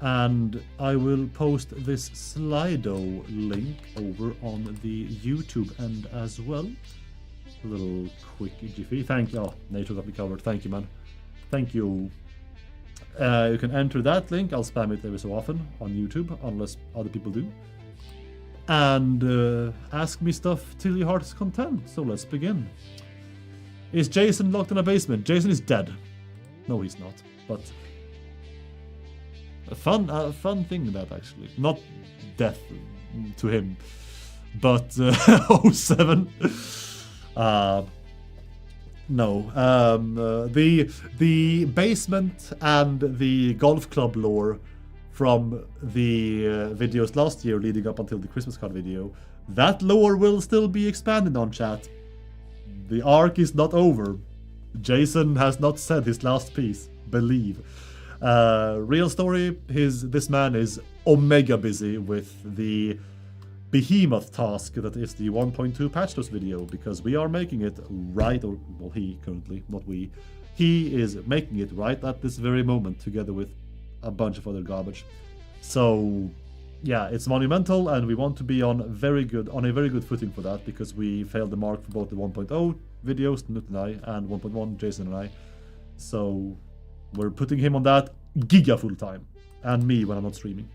And I will post this Slido link over on the YouTube end as well. A little quick jiffy. Thank you. Oh, Nature got me covered. Thank you, man. Thank you. You can enter that link. I'll spam it every so often on YouTube, unless other people do. And ask me stuff till your heart's content. So let's begin. Is Jason locked in a basement? Jason is dead. No, he's not. But a fun thing that actually. Not death to him, but 07. No. The basement and the golf club lore from the videos last year leading up until the Christmas card video, that lore will still be expanded on, chat. The arc is not over. Jason has not said his last piece. Believe. Real story, this man is omega busy with the behemoth task that is the 1.2 patch notes video, because we are making it right, or well, he currently, not we. He is making it right at this very moment, together with a bunch of other garbage. So yeah, it's monumental, and we want to be on a very good footing for that, because we failed the mark for both the 1.0 videos, Nut and I, and 1.1, Jason and I. So we're putting him on that giga full time, and me when I'm not streaming.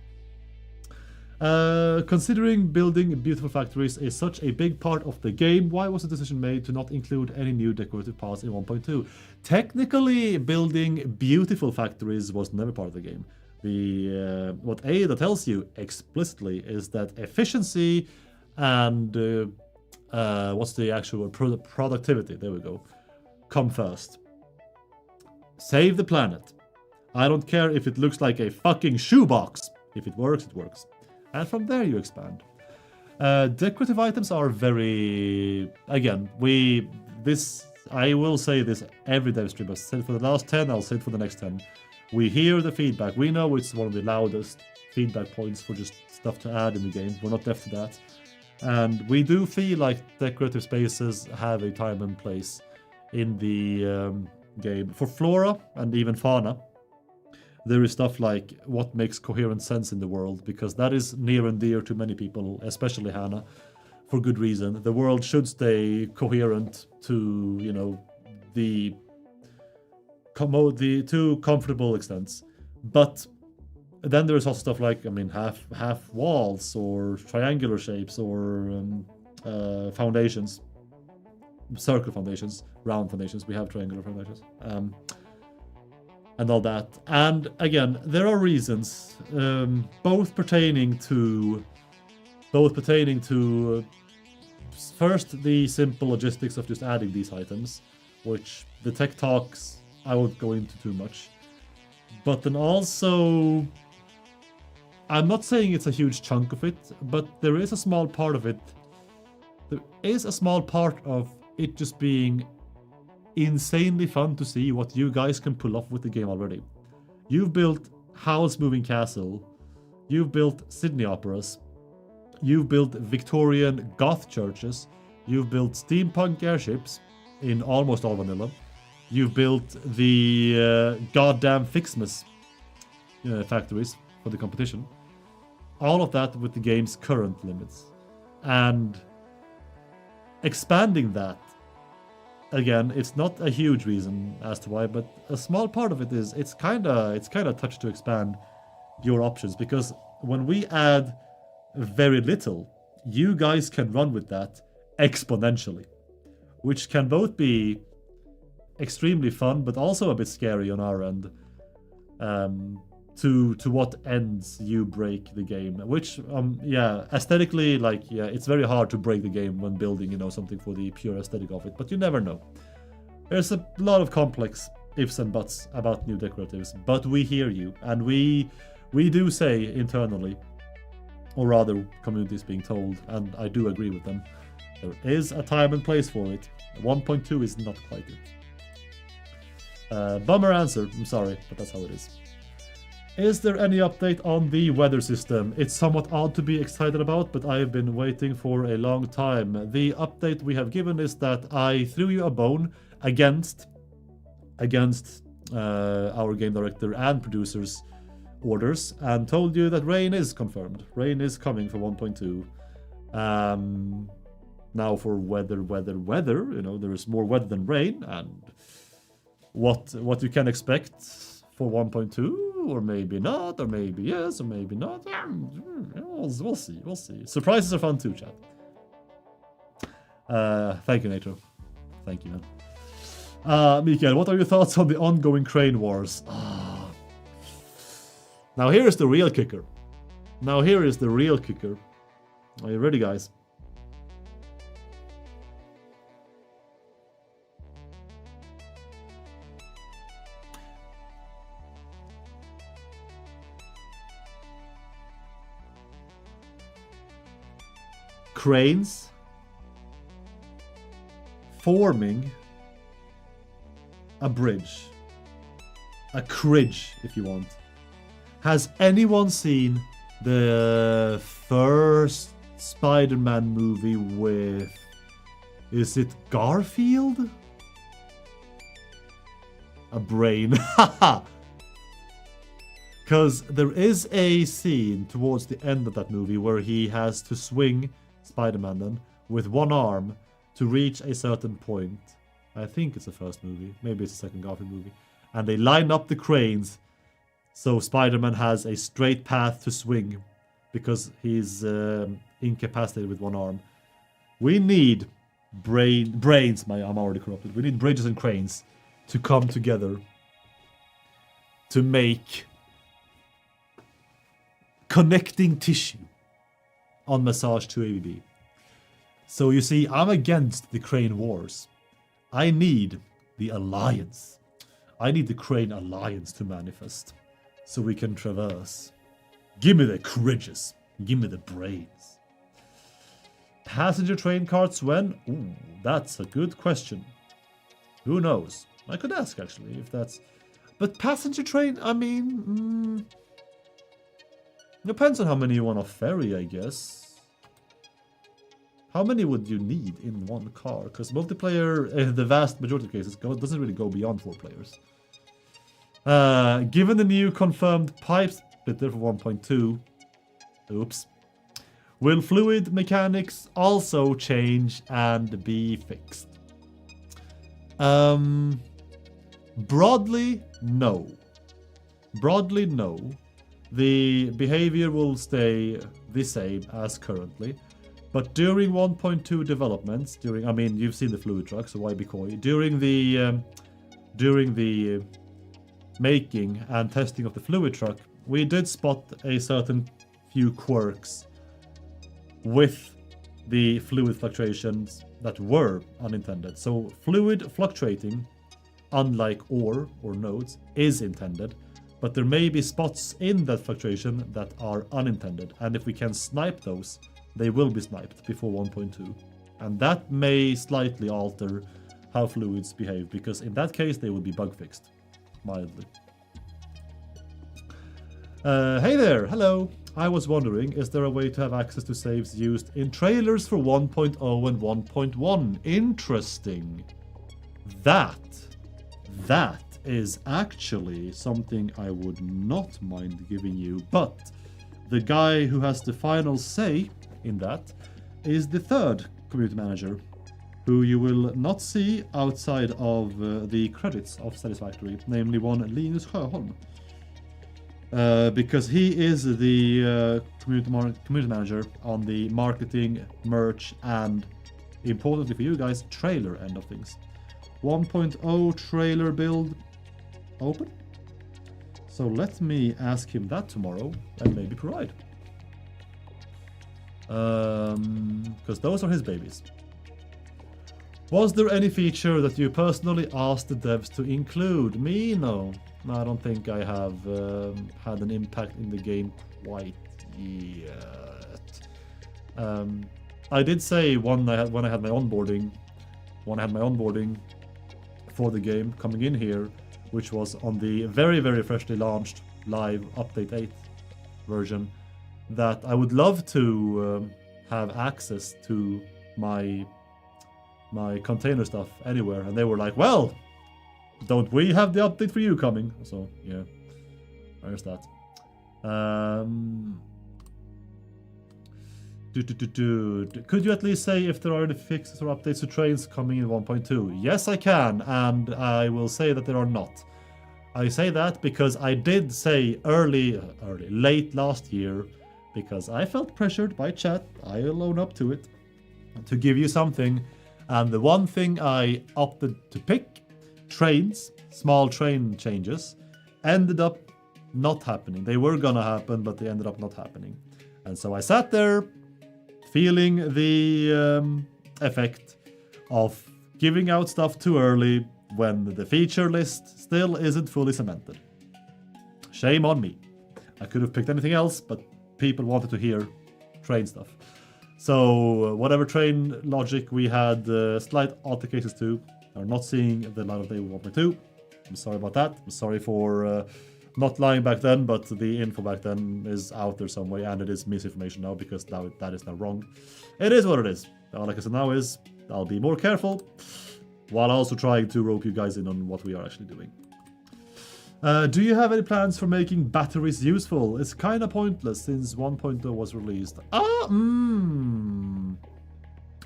Considering building beautiful factories is such a big part of the game, why was the decision made to not include any new decorative parts in 1.2? Technically, building beautiful factories was never part of the game. What Ada tells you explicitly is that efficiency and what's the actual productivity? There we go. Come first. Save the planet. I don't care if it looks like a fucking shoebox. If it works, it works. And from there you expand. Decorative items are very... Again, I will say this every dev stream. I've said it for the last 10, I'll say it for the next 10. We hear the feedback. We know it's one of the loudest feedback points for just stuff to add in the game. We're not deaf to that. And we do feel like decorative spaces have a time and place in the game. For flora and even fauna, there is stuff like what makes coherent sense in the world, because that is near and dear to many people, especially Hannah, for good reason. The world should stay coherent to, you know, the two comfortable extents. But then there's also stuff like, I mean, half walls or triangular shapes or foundations, circle foundations, round foundations. We have triangular foundations. And all that. And again, there are reasons, both pertaining to first the simple logistics of just adding these items, which the tech talks I won't go into too much. But then also, I'm not saying it's a huge chunk of it, but there is a small part of it. There is a small part of it just being insanely fun to see what you guys can pull off with the game already. You've built Howl's Moving Castle, you've built Sydney Operas, you've built Victorian goth churches, you've built steampunk airships in almost all vanilla, you've built the goddamn Fixmas factories for the competition. All of that with the game's current limits. And expanding that, again, it's not a huge reason as to why, but a small part of it is it's kind of touch to expand your options, because when we add very little, you guys can run with that exponentially, which can both be extremely fun but also a bit scary on our end. To what ends you break the game, which aesthetically, like, yeah, it's very hard to break the game when building, you know, something for the pure aesthetic of it, but you never know. There's a lot of complex ifs and buts about new decoratives, but we hear you, and we do say internally, or rather community is being told, and I do agree with them, there is a time and place for it. 1.2 is not quite it. Bummer answer, I'm sorry, but that's how it is. Is there any update on the weather system? It's somewhat odd to be excited about, but I've been waiting for a long time. The update we have given is that I threw you a bone against our game director and producers orders and told you that rain is confirmed. Rain is coming for 1.2. Now for weather, you know, there is more weather than rain, and what you can expect for 1.2, or maybe not, or maybe yes, or maybe not. We'll see. Surprises are fun too, chat. Thank you, Nato. Thank you, man. Mikael, what are your thoughts on the ongoing crane wars? Now here is the real kicker. Are you ready, guys? Cranes forming a bridge, a cridge if you want. Has anyone seen the first Spider-Man movie with, is it Garfield? A brain. Haha. Because there is a scene towards the end of that movie where he has to swing, Spider-Man then, with one arm to reach a certain point. I think it's the first movie. Maybe it's the second Garfield movie. And they line up the cranes so Spider-Man has a straight path to swing because he's incapacitated with one arm. We need brains. I'm already corrupted. We need bridges and cranes to come together to make connecting tissue on Massage 2 ABB. So you see, I'm against the crane wars. I need the alliance. I need the crane alliance to manifest so we can traverse. Give me the cridges. Give me the brains. Passenger train carts when? Ooh, that's a good question. Who knows? I could ask actually if that's... But passenger train, I mean... Depends on how many you want to ferry, I guess. How many would you need in one car? Because multiplayer, in the vast majority of cases, doesn't really go beyond 4 players. Given the new confirmed pipe splitter for 1.2, oops, will fluid mechanics also change and be fixed? Broadly, no. Broadly, no. The behavior will stay the same as currently. But during 1.2 developments, I mean, you've seen the fluid truck, so why be coy? During the making and testing of the fluid truck, we did spot a certain few quirks with the fluid fluctuations that were unintended. So fluid fluctuating, unlike ore or nodes, is intended, but there may be spots in that fluctuation that are unintended, and if we can snipe those, they will be sniped before 1.2. And that may slightly alter how fluids behave, because in that case they will be bug fixed, mildly. Hey there, hello. I was wondering, is there a way to have access to saves used in trailers for 1.0 and 1.1? Interesting. That is actually something I would not mind giving you, but the guy who has the final say in that is the third community manager, who you will not see outside of the credits of Satisfactory, namely one Linus Sjöholm. Because he is the community manager on the marketing, merch, and importantly for you guys, trailer end of things. 1.0 trailer build open. So let me ask him that tomorrow and maybe provide. Because those are his babies. Was there any feature that you personally asked the devs to include? Me? No, I don't think I have had an impact in the game quite yet. I did say when I had my onboarding for the game coming in here, which was on the very, very freshly launched live update 8 version, that I would love to have access to my container stuff anywhere, and they were like, well, don't we have the update for you coming? So, yeah. There's that. Could you at least say if there are any fixes or updates to trains coming in 1.2? Yes, I can, and I will say that there are not. I say that because I did say late last year, because I felt pressured by chat, I'll own up to it, to give you something. And the one thing I opted to pick, trains, small train changes, ended up not happening. They were gonna happen, but they ended up not happening. And so I sat there, feeling the effect of giving out stuff too early when the feature list still isn't fully cemented. Shame on me. I could have picked anything else, but people wanted to hear train stuff. So whatever train logic we had slight alter cases to are not seeing the light of day 1.2. I'm sorry about that. I'm sorry for not lying back then, but the info back then is out there some way, and it is misinformation now because now that is now wrong. It is what it is. All I can say now is I'll be more careful, while also trying to rope you guys in on what we are actually doing. Do you have any plans for making batteries useful? It's kind of pointless since 1.0 was released.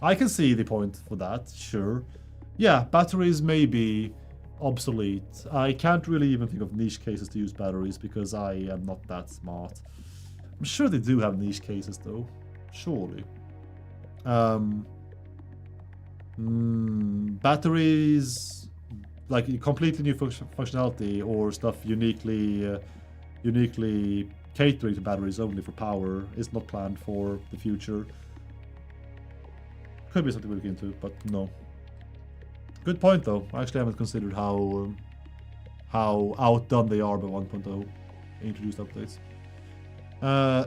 I can see the point for that, sure. Yeah, batteries may be obsolete. I can't really even think of niche cases to use batteries because I am not that smart. I'm sure they do have niche cases though, surely. Batteries, like completely new functionality or stuff uniquely catering to batteries only for power is not planned for the future. Could be something we look into, but no. Good point though. I actually haven't considered how outdone they are by 1.0 introduced updates.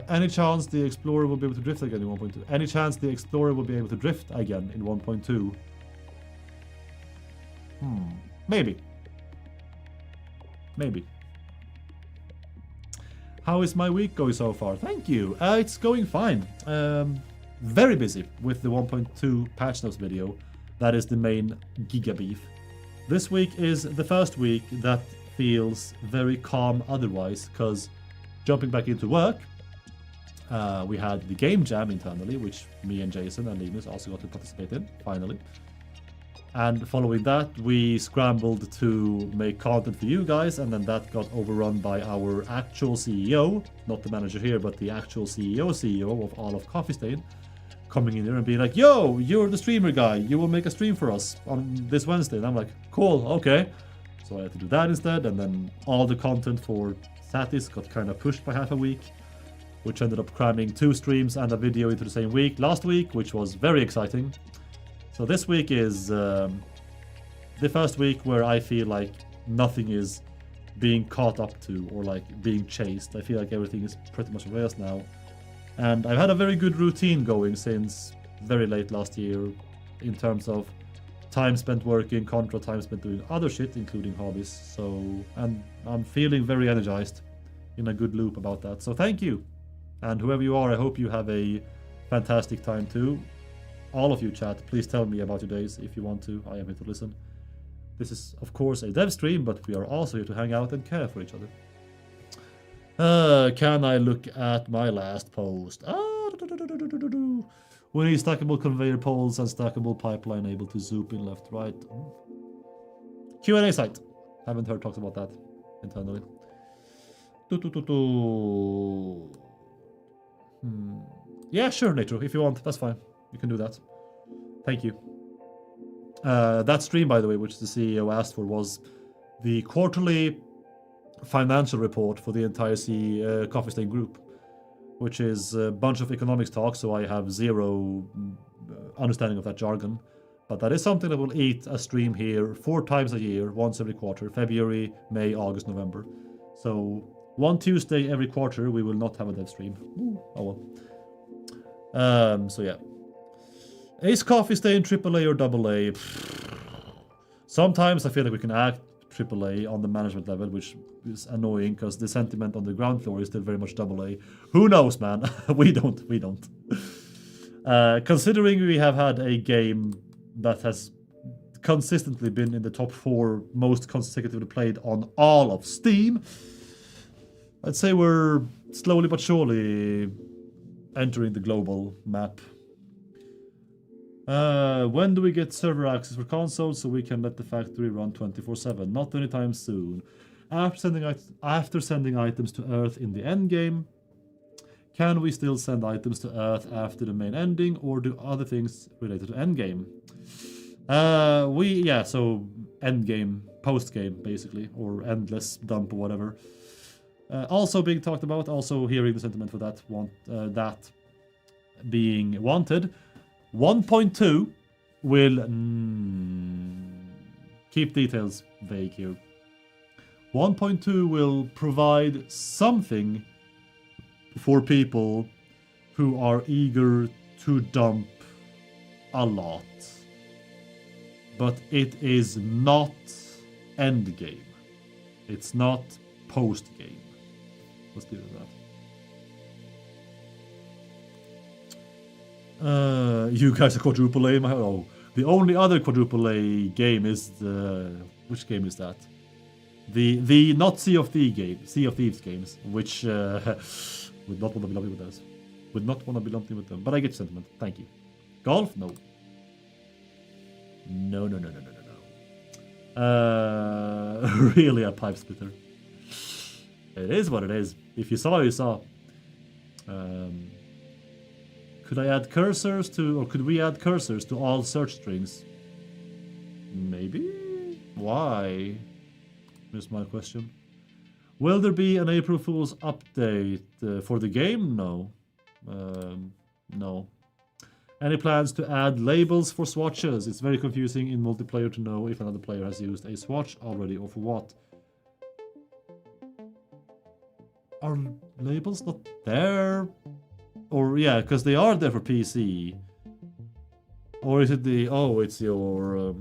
Any chance the Explorer will be able to drift again in 1.2? Any chance the Explorer will be able to drift again in 1.2? Maybe. Maybe. How is my week going so far? Thank you. It's going fine. Very busy with the 1.2 patch notes video. That is the main giga beef. This week is the first week that feels very calm otherwise, because jumping back into work, we had the game jam internally, which me and Jason and Linus also got to participate in, finally. And following that, we scrambled to make content for you guys, and then that got overrun by our actual CEO, not the manager here, but the actual CEO of all of Coffee Stain, coming in here and being like, yo, you're the streamer guy, you will make a stream for us on this Wednesday. And I'm like, cool, okay. So I had to do that instead, and then all the content for Satis got kind of pushed by half a week, which ended up cramming 2 streams and a video into the same week last week, which was very exciting. So this week is the first week where I feel like nothing is being caught up to or like being chased. I feel like everything is pretty much rails now. And I've had a very good routine going since very late last year in terms of time spent working, contra time spent doing other shit, including hobbies. So, and I'm feeling very energized in a good loop about that. So thank you. And whoever you are, I hope you have a fantastic time too. All of you chat, please tell me about your days if you want to. I am here to listen. This is, of course, a dev stream, but we are also here to hang out and care for each other. Can I look at my last post? We need stackable conveyor poles and stackable pipeline able to zoom in left, right. QnA site. Haven't heard talks about that internally. Yeah, sure, Natro, if you want, that's fine. You can do that. Thank you. That stream, by the way, which the CEO asked for, was the quarterly financial report for the entire Coffee Stain group, which is a bunch of economics talk, so I have zero understanding of that jargon. But that is something that will eat a stream here 4 times a year, once every quarter, February, May, August, November. So one Tuesday every quarter, we will not have a dev stream. Ooh, oh well. So yeah. Is Coffee Stain AAA or AA? Sometimes I feel like we can act AAA on the management level, which is annoying because the sentiment on the ground floor is still very much AA. Who knows, man? We don't. Considering we have had a game that has consistently been in the top 4 most consecutively played on all of Steam. I'd say we're slowly but surely entering the global map. When do we get server access for consoles so we can let the factory run 24/7? Not anytime soon. After sending items to Earth in the endgame, can we still send items to Earth after the main ending, or do other things related to endgame? So endgame, postgame, basically, or endless dump or whatever. Also being talked about, also hearing the sentiment for that that being wanted. 1.2 will keep details vague here. 1.2 will provide something for people who are eager to dump a lot. But it is not endgame. It's not post-game. Let's do that. You guys are quadruple A. Oh, the only other quadruple A game is the... Which game is that? The not Sea of Thieves games, which would not want to be lumped with us. Would not want to be lumped with them. But I get sentiment. Thank you. Golf? No. No. Really a pipe splitter. It is what it is. If you saw, you saw. Could I add cursors to, or could we add cursors to all search strings? Maybe? Why? Here's my question. Will there be an April Fool's update for the game? No. No. Any plans to add labels for swatches? It's very confusing in multiplayer to know if another player has used a swatch already or for what. Are labels not there? Or, yeah, because they are there for PC. Or is it the... Oh, it's your...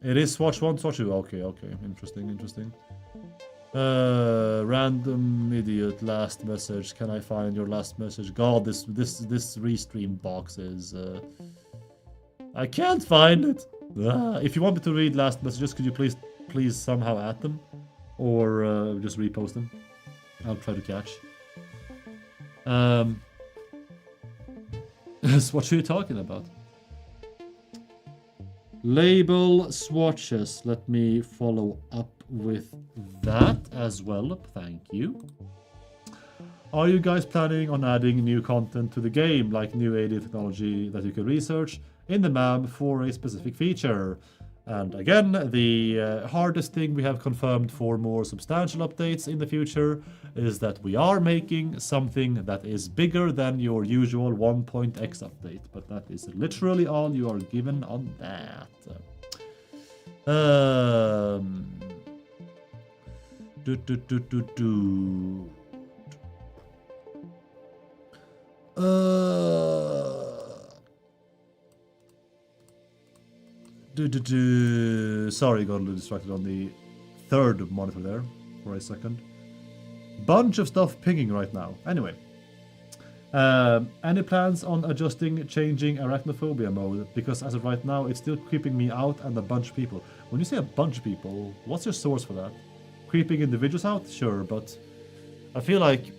It is Swatch 1, Swatch 2. Okay. Interesting. Random idiot, last message. Can I find your last message? God, this restream box is... I can't find it. If you want me to read last messages, could you please somehow add them? Or just repost them? I'll try to catch. What are you talking about? Label swatches. Let me follow up with that as well. Thank you. Are you guys planning on adding new content to the game, like new AD technology that you can research in the map for a specific feature? And again, the hardest thing we have confirmed for more substantial updates in the future is that we are making something that is bigger than your usual 1.x update. But that is literally all you are given on that. Sorry, got a little distracted on the third monitor there for a second. Bunch of stuff pinging right now. Anyway. Any plans on changing arachnophobia mode? Because as of right now, it's still creeping me out and a bunch of people. When you say a bunch of people, what's your source for that? Creeping individuals out? Sure, but I feel like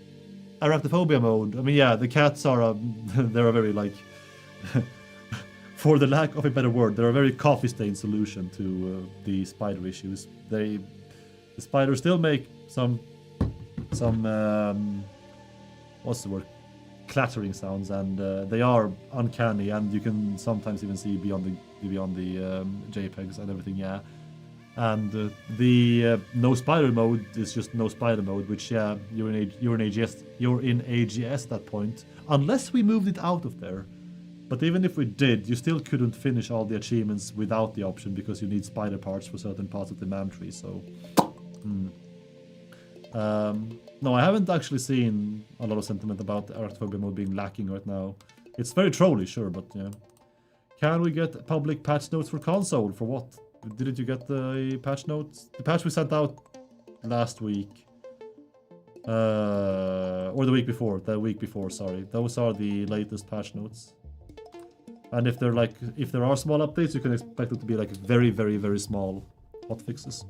arachnophobia mode, I mean, yeah, the cats are they're a very, like... For the lack of a better word, they're a very coffee-stained solution to the spider issues. The spiders still make some what's the word? Clattering sounds, and they are uncanny, and you can sometimes even see beyond the JPEGs and everything. Yeah, and the no spider mode is just no spider mode, which yeah, you're in AGS at that point, unless we moved it out of there. But even if we did, you still couldn't finish all the achievements without the option because you need spider parts for certain parts of the man tree, so... No, I haven't actually seen a lot of sentiment about arachnophobia mode being lacking right now. It's very trolly, sure, but yeah. Can we get public patch notes for console? For what? Didn't you get the patch notes? The patch we sent out last week Or the week before, sorry. Those are the latest patch notes. And if there are small updates, you can expect it to be like very, very, very small hotfixes.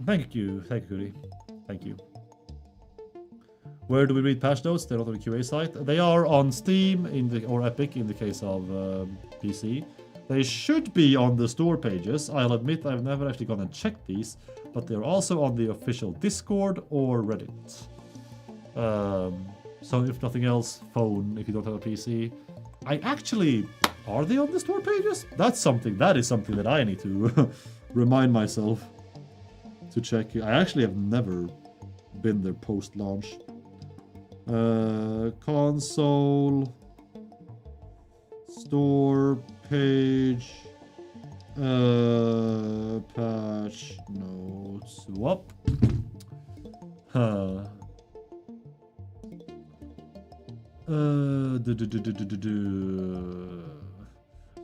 Thank you, Cody. Thank you. Where do we read patch notes? They're not on the QA site. They are on Steam or Epic in the case of PC. They should be on the store pages. I'll admit I've never actually gone and checked these, but they're also on the official Discord or Reddit. So if nothing else, phone if you don't have a PC. Are they on the store pages? That is something that I need to remind myself to check. I actually have never been there post-launch. Console store page patch notes. Whoop.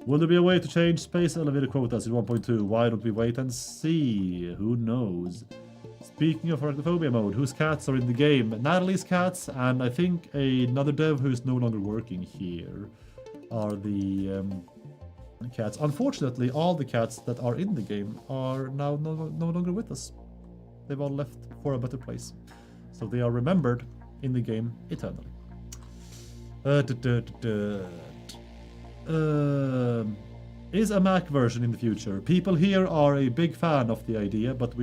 Will there be a way to change space elevator quotas in 1.2? Why don't we wait and see? Who knows? Speaking of arachnophobia mode, whose cats are in the game? Natalie's cats, and I think another dev who's no longer working here are the cats. Unfortunately, all the cats that are in the game are now no longer with us. They've all left for a better place. So they are remembered in the game eternally. Is a Mac version in the future? People here are a big fan of the idea, but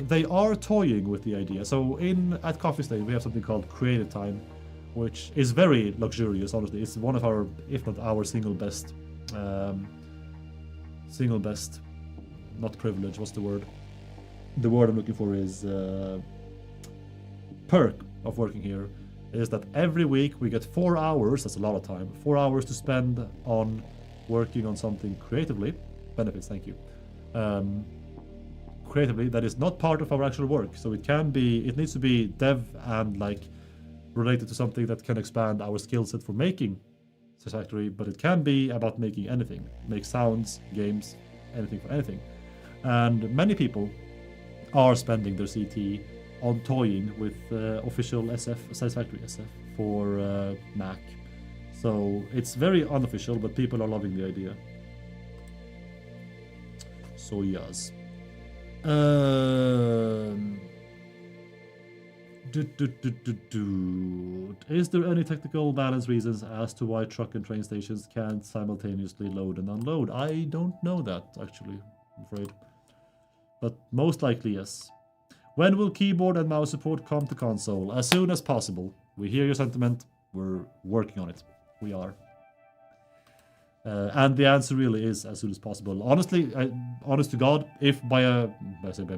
they are toying with the idea. So at Coffee Stain we have something called Creative Time, which is very luxurious, honestly. It's one of our, if not our single best, not privilege, what's the word? The word I'm looking for is perk of working here, is that every week we get 4 hours, that's a lot of time, 4 hours to spend on working on something creatively. Benefits, thank you. Creatively, that is not part of our actual work. So it needs to be dev and related to something that can expand our skill set for making Satisfactory, but it can be about making anything. Make sounds, games, anything for anything. And many people are spending their CT on toying with official SF, Satisfactory SF for Mac. So it's very unofficial, but people are loving the idea. So yes. Is there any technical balance reasons as to why truck and train stations can't simultaneously load and unload? I don't know that, actually, I'm afraid. But most likely, yes. When will keyboard and mouse support come to console? As soon as possible. We hear your sentiment. We're working on it. We are. And the answer really is as soon as possible. Honestly, honest to God, if by a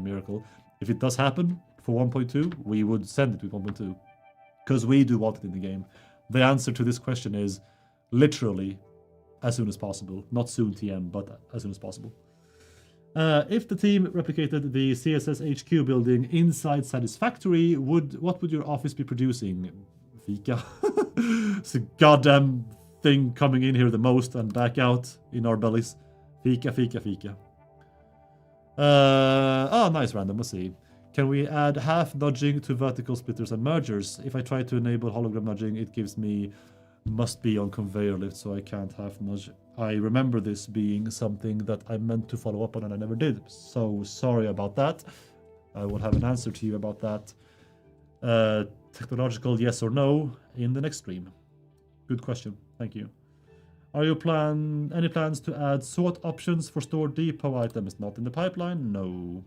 miracle, if it does happen for 1.2, we would send it with 1.2. Because we do want it in the game. The answer to this question is literally as soon as possible. Not soon TM, but as soon as possible. If the team replicated the CSS HQ building inside Satisfactory, what would your office be producing? Fika. It's a goddamn thing coming in here the most and back out in our bellies. Fika, fika, fika. Oh, nice random. Let's see. Can we add half nudging to vertical splitters and mergers? If I try to enable hologram nudging, it gives me must be on conveyor lift, so I can't half nudge. I remember this being something that I meant to follow up on and I never did. So sorry about that. I will have an answer to you about that. Technological yes or no in the next stream. Good question. Thank you. Are you any plans to add sort options for stored depot items? Not in the pipeline? No.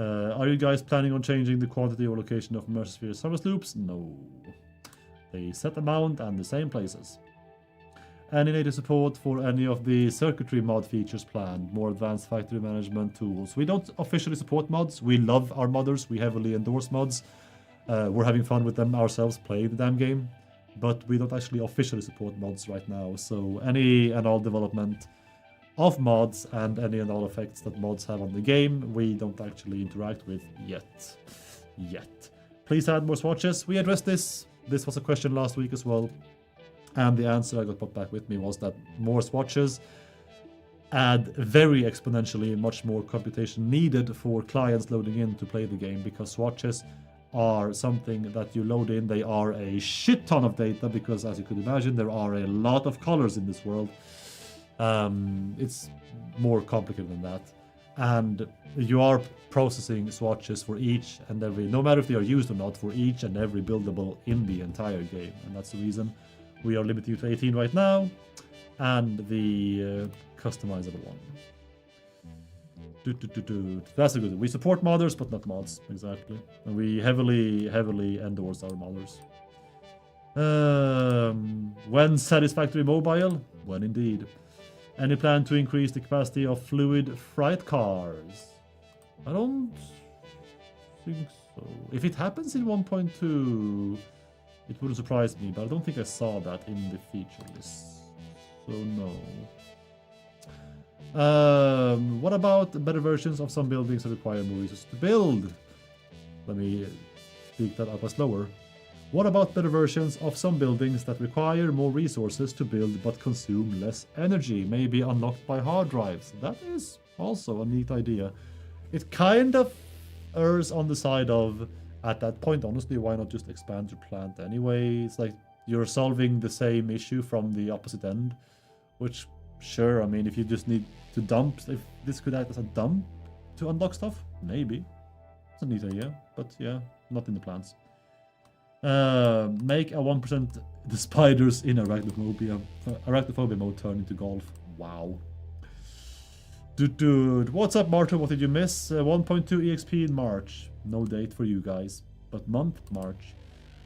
Are you guys planning on changing the quantity or location of Mercersphere service loops? No. They set amount and the same places. Any native support for any of the circuitry mod features planned? More advanced factory management tools. We don't officially support mods. We love our modders. We heavily endorse mods. We're having fun with them ourselves, playing the damn game. But we don't actually officially support mods right now. So any and all development of mods and any and all effects that mods have on the game, we don't actually interact with yet. Please add more swatches. We addressed this. This was a question last week as well. And the answer I got put back with me was that more swatches add very exponentially much more computation needed for clients loading in to play the game, because swatches are something that you load in. They are a shit ton of data, because as you could imagine, there are a lot of colors in this world. It's more complicated than that. And you are processing swatches for each and every, no matter if they are used or not, for each and every buildable in the entire game. And that's the reason we are limiting you to 18 right now, and the customizable one. That's a good one. We support modders, but not mods, exactly. And we heavily endorse our modders. When satisfactory mobile? When indeed. Any plan to increase the capacity of fluid freight cars? I don't think so. If it happens in 1.2, it wouldn't surprise me, but I don't think I saw that in the feature list. So no. What about better versions of some buildings that require more resources to build? Let me speak that up slower. What about better versions of some buildings that require more resources to build but consume less energy, maybe unlocked by hard drives? That is also a neat idea. It kind of errs on the side of, at that point, honestly, why not just expand your plant anyway? It's like you're solving the same issue from the opposite end, which, sure, I mean, if you just need to dump, if this could act as a dump to unlock stuff, maybe. It's a neat idea, but yeah, not in the plans. Make a 1% the spiders in arachnophobia mode turn into golf. Wow. Dude, what's up, Martin? What did you miss? 1.2 EXP in March. No date for you guys, but month March.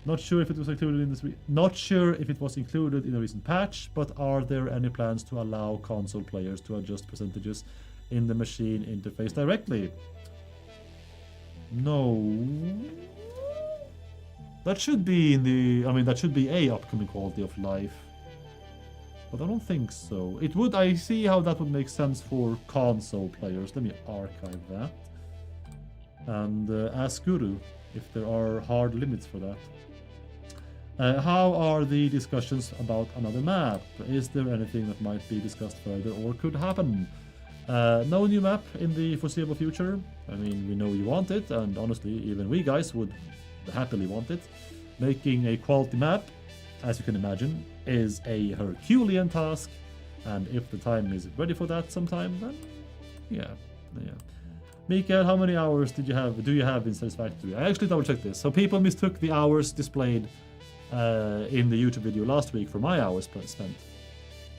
Not sure if it was included in this. Not sure if it was included in a recent patch, but are there any plans to allow console players to adjust percentages in the machine interface directly? No. That should be in the. I mean, that should be a upcoming quality of life. But I don't think so. It would. I see how that would make sense for console players. Let me archive that. And ask Guru if there are hard limits for that. How are the discussions about another map? Is there anything that might be discussed further or could happen? No new map in the foreseeable future. I mean, we know you want it, and honestly, even we guys would happily want it. Making a quality map, as you can imagine, is a Herculean task, and if the time is ready for that sometime, then yeah. Mikael, how many hours do you have in Satisfactory? I actually double checked this. So people mistook the hours displayed in the YouTube video last week for my hours spent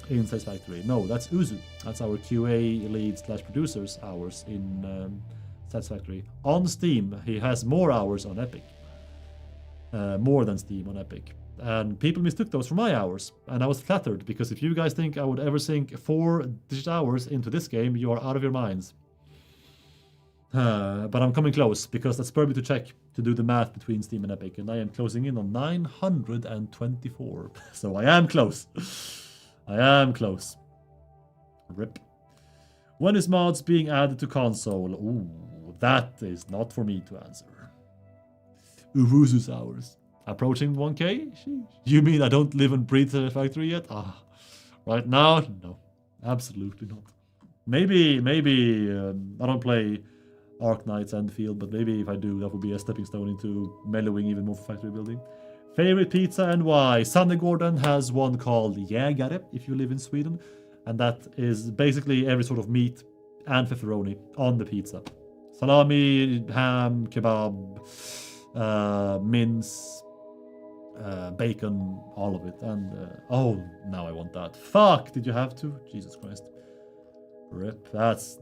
in Satisfactory. No, that's Uzu. That's our QA lead / producer's hours in Satisfactory. On Steam, he has more hours on Epic. More than Steam on Epic. And people mistook those for my hours. And I was flattered, because if you guys think I would ever sink 4-digit hours into this game, you are out of your minds. But I'm coming close, because that spurred me to check, to do the math between Steam and Epic, and I am closing in on 924. So I am close. I am close. RIP. When is mods being added to console? Ooh, that is not for me to answer. Uvuzu's hours. Approaching 1k? You mean I don't live and breathe Satisfactory yet? Right now? No. Absolutely not. Maybe I don't play Arknight's Endfield, but maybe if I do, that would be a stepping stone into mellowing even more for factory building. Favorite pizza and why? Sannegården has one called Jägare, if you live in Sweden, and that is basically every sort of meat and pepperoni on the pizza. Salami, ham, kebab, mince, bacon, all of it. And oh, now I want that. Fuck, did you have to? Jesus Christ. RIP. That's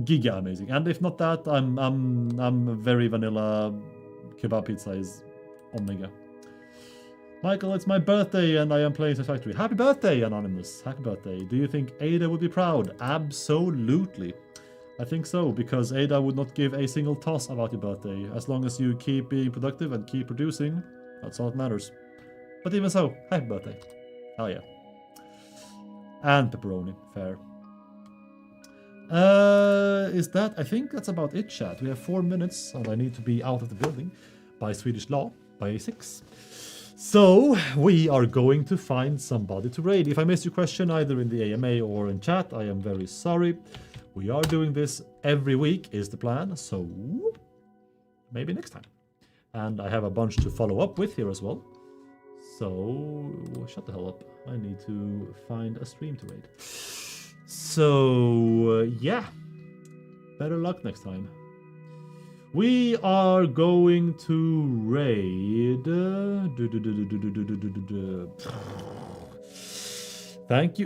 giga amazing. And if not that, I'm very vanilla. Kebab pizza is omega. Michael, it's my birthday and I am playing Satisfactory. Happy birthday, Anonymous. Happy birthday. Do you think Ada would be proud? Absolutely. I think so, because Ada would not give a single toss about your birthday. As long as you keep being productive and keep producing, that's all that matters. But even so, happy birthday. Hell yeah. And pepperoni. Fair. I think that's about it, chat. We have 4 minutes and I need to be out of the building by Swedish law by 6. So, we are going to find somebody to raid. If I missed your question either in the AMA or in chat, I am very sorry. We are doing this every week is the plan, so maybe next time. And I have a bunch to follow up with here as well. So, shut the hell up. I need to find a stream to raid. So, yeah. Better luck next time. We are going to raid. Thank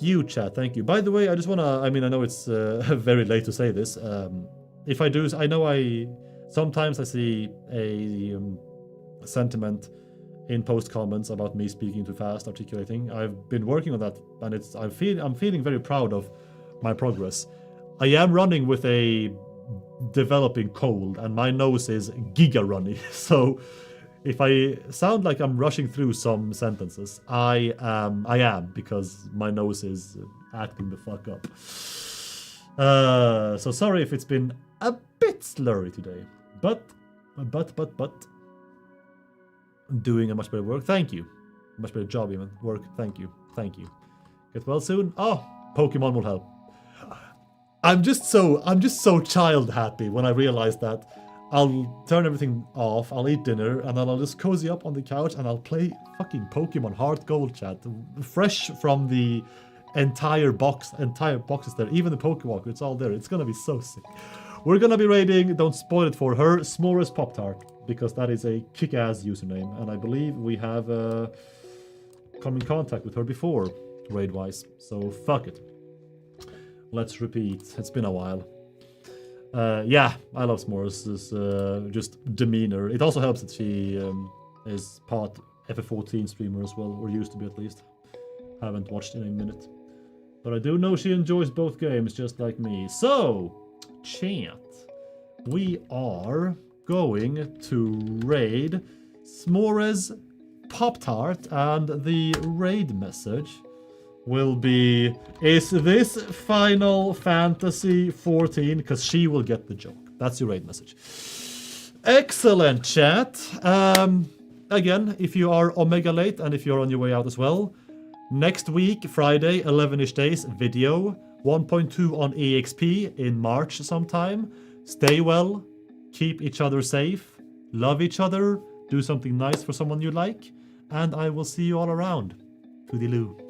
you, chat. Thank you. By the way, I just wanna. I mean, I know it's very late to say this. If I do, I know sometimes I see a sentiment in post comments about me speaking too fast, articulating. I've been working on that, and I'm feeling very proud of my progress. I am running with a developing cold, and my nose is giga runny. So if I sound like I'm rushing through some sentences, I am because my nose is acting the fuck up. So sorry if it's been a bit slurry today, but doing a much better work. Thank you. Much better job even. Work. Thank you. Get well soon. Oh, Pokemon will help. I'm just so child happy when I realize that I'll turn everything off, I'll eat dinner, and then I'll just cozy up on the couch and I'll play fucking Pokemon Heart Gold, chat. Fresh from the entire box is there. Even the Pokewalker, it's all there. It's gonna be so sick. We're gonna be raiding, don't spoil it for her, S'mores Pop-Tart, because that is a kick-ass username, and I believe we have come in contact with her before, raid-wise, so fuck it. Let's repeat. It's been a while. Yeah, I love S'mores' just demeanor. It also helps that she is part FF14 streamer as well, or used to be at least. Haven't watched in a minute. But I do know she enjoys both games just like me. So, chat. We are going to raid S'mores Pop-Tart, and the raid message will be, is this Final Fantasy 14? Because she will get the joke. That's your raid message. Excellent, chat. Again, if you are Omega late and if you're on your way out as well, next week, Friday, 11-ish days, video. 1.2 on EXP in March sometime. Stay well. Keep each other safe. Love each other. Do something nice for someone you like. And I will see you all around. Toodaloo.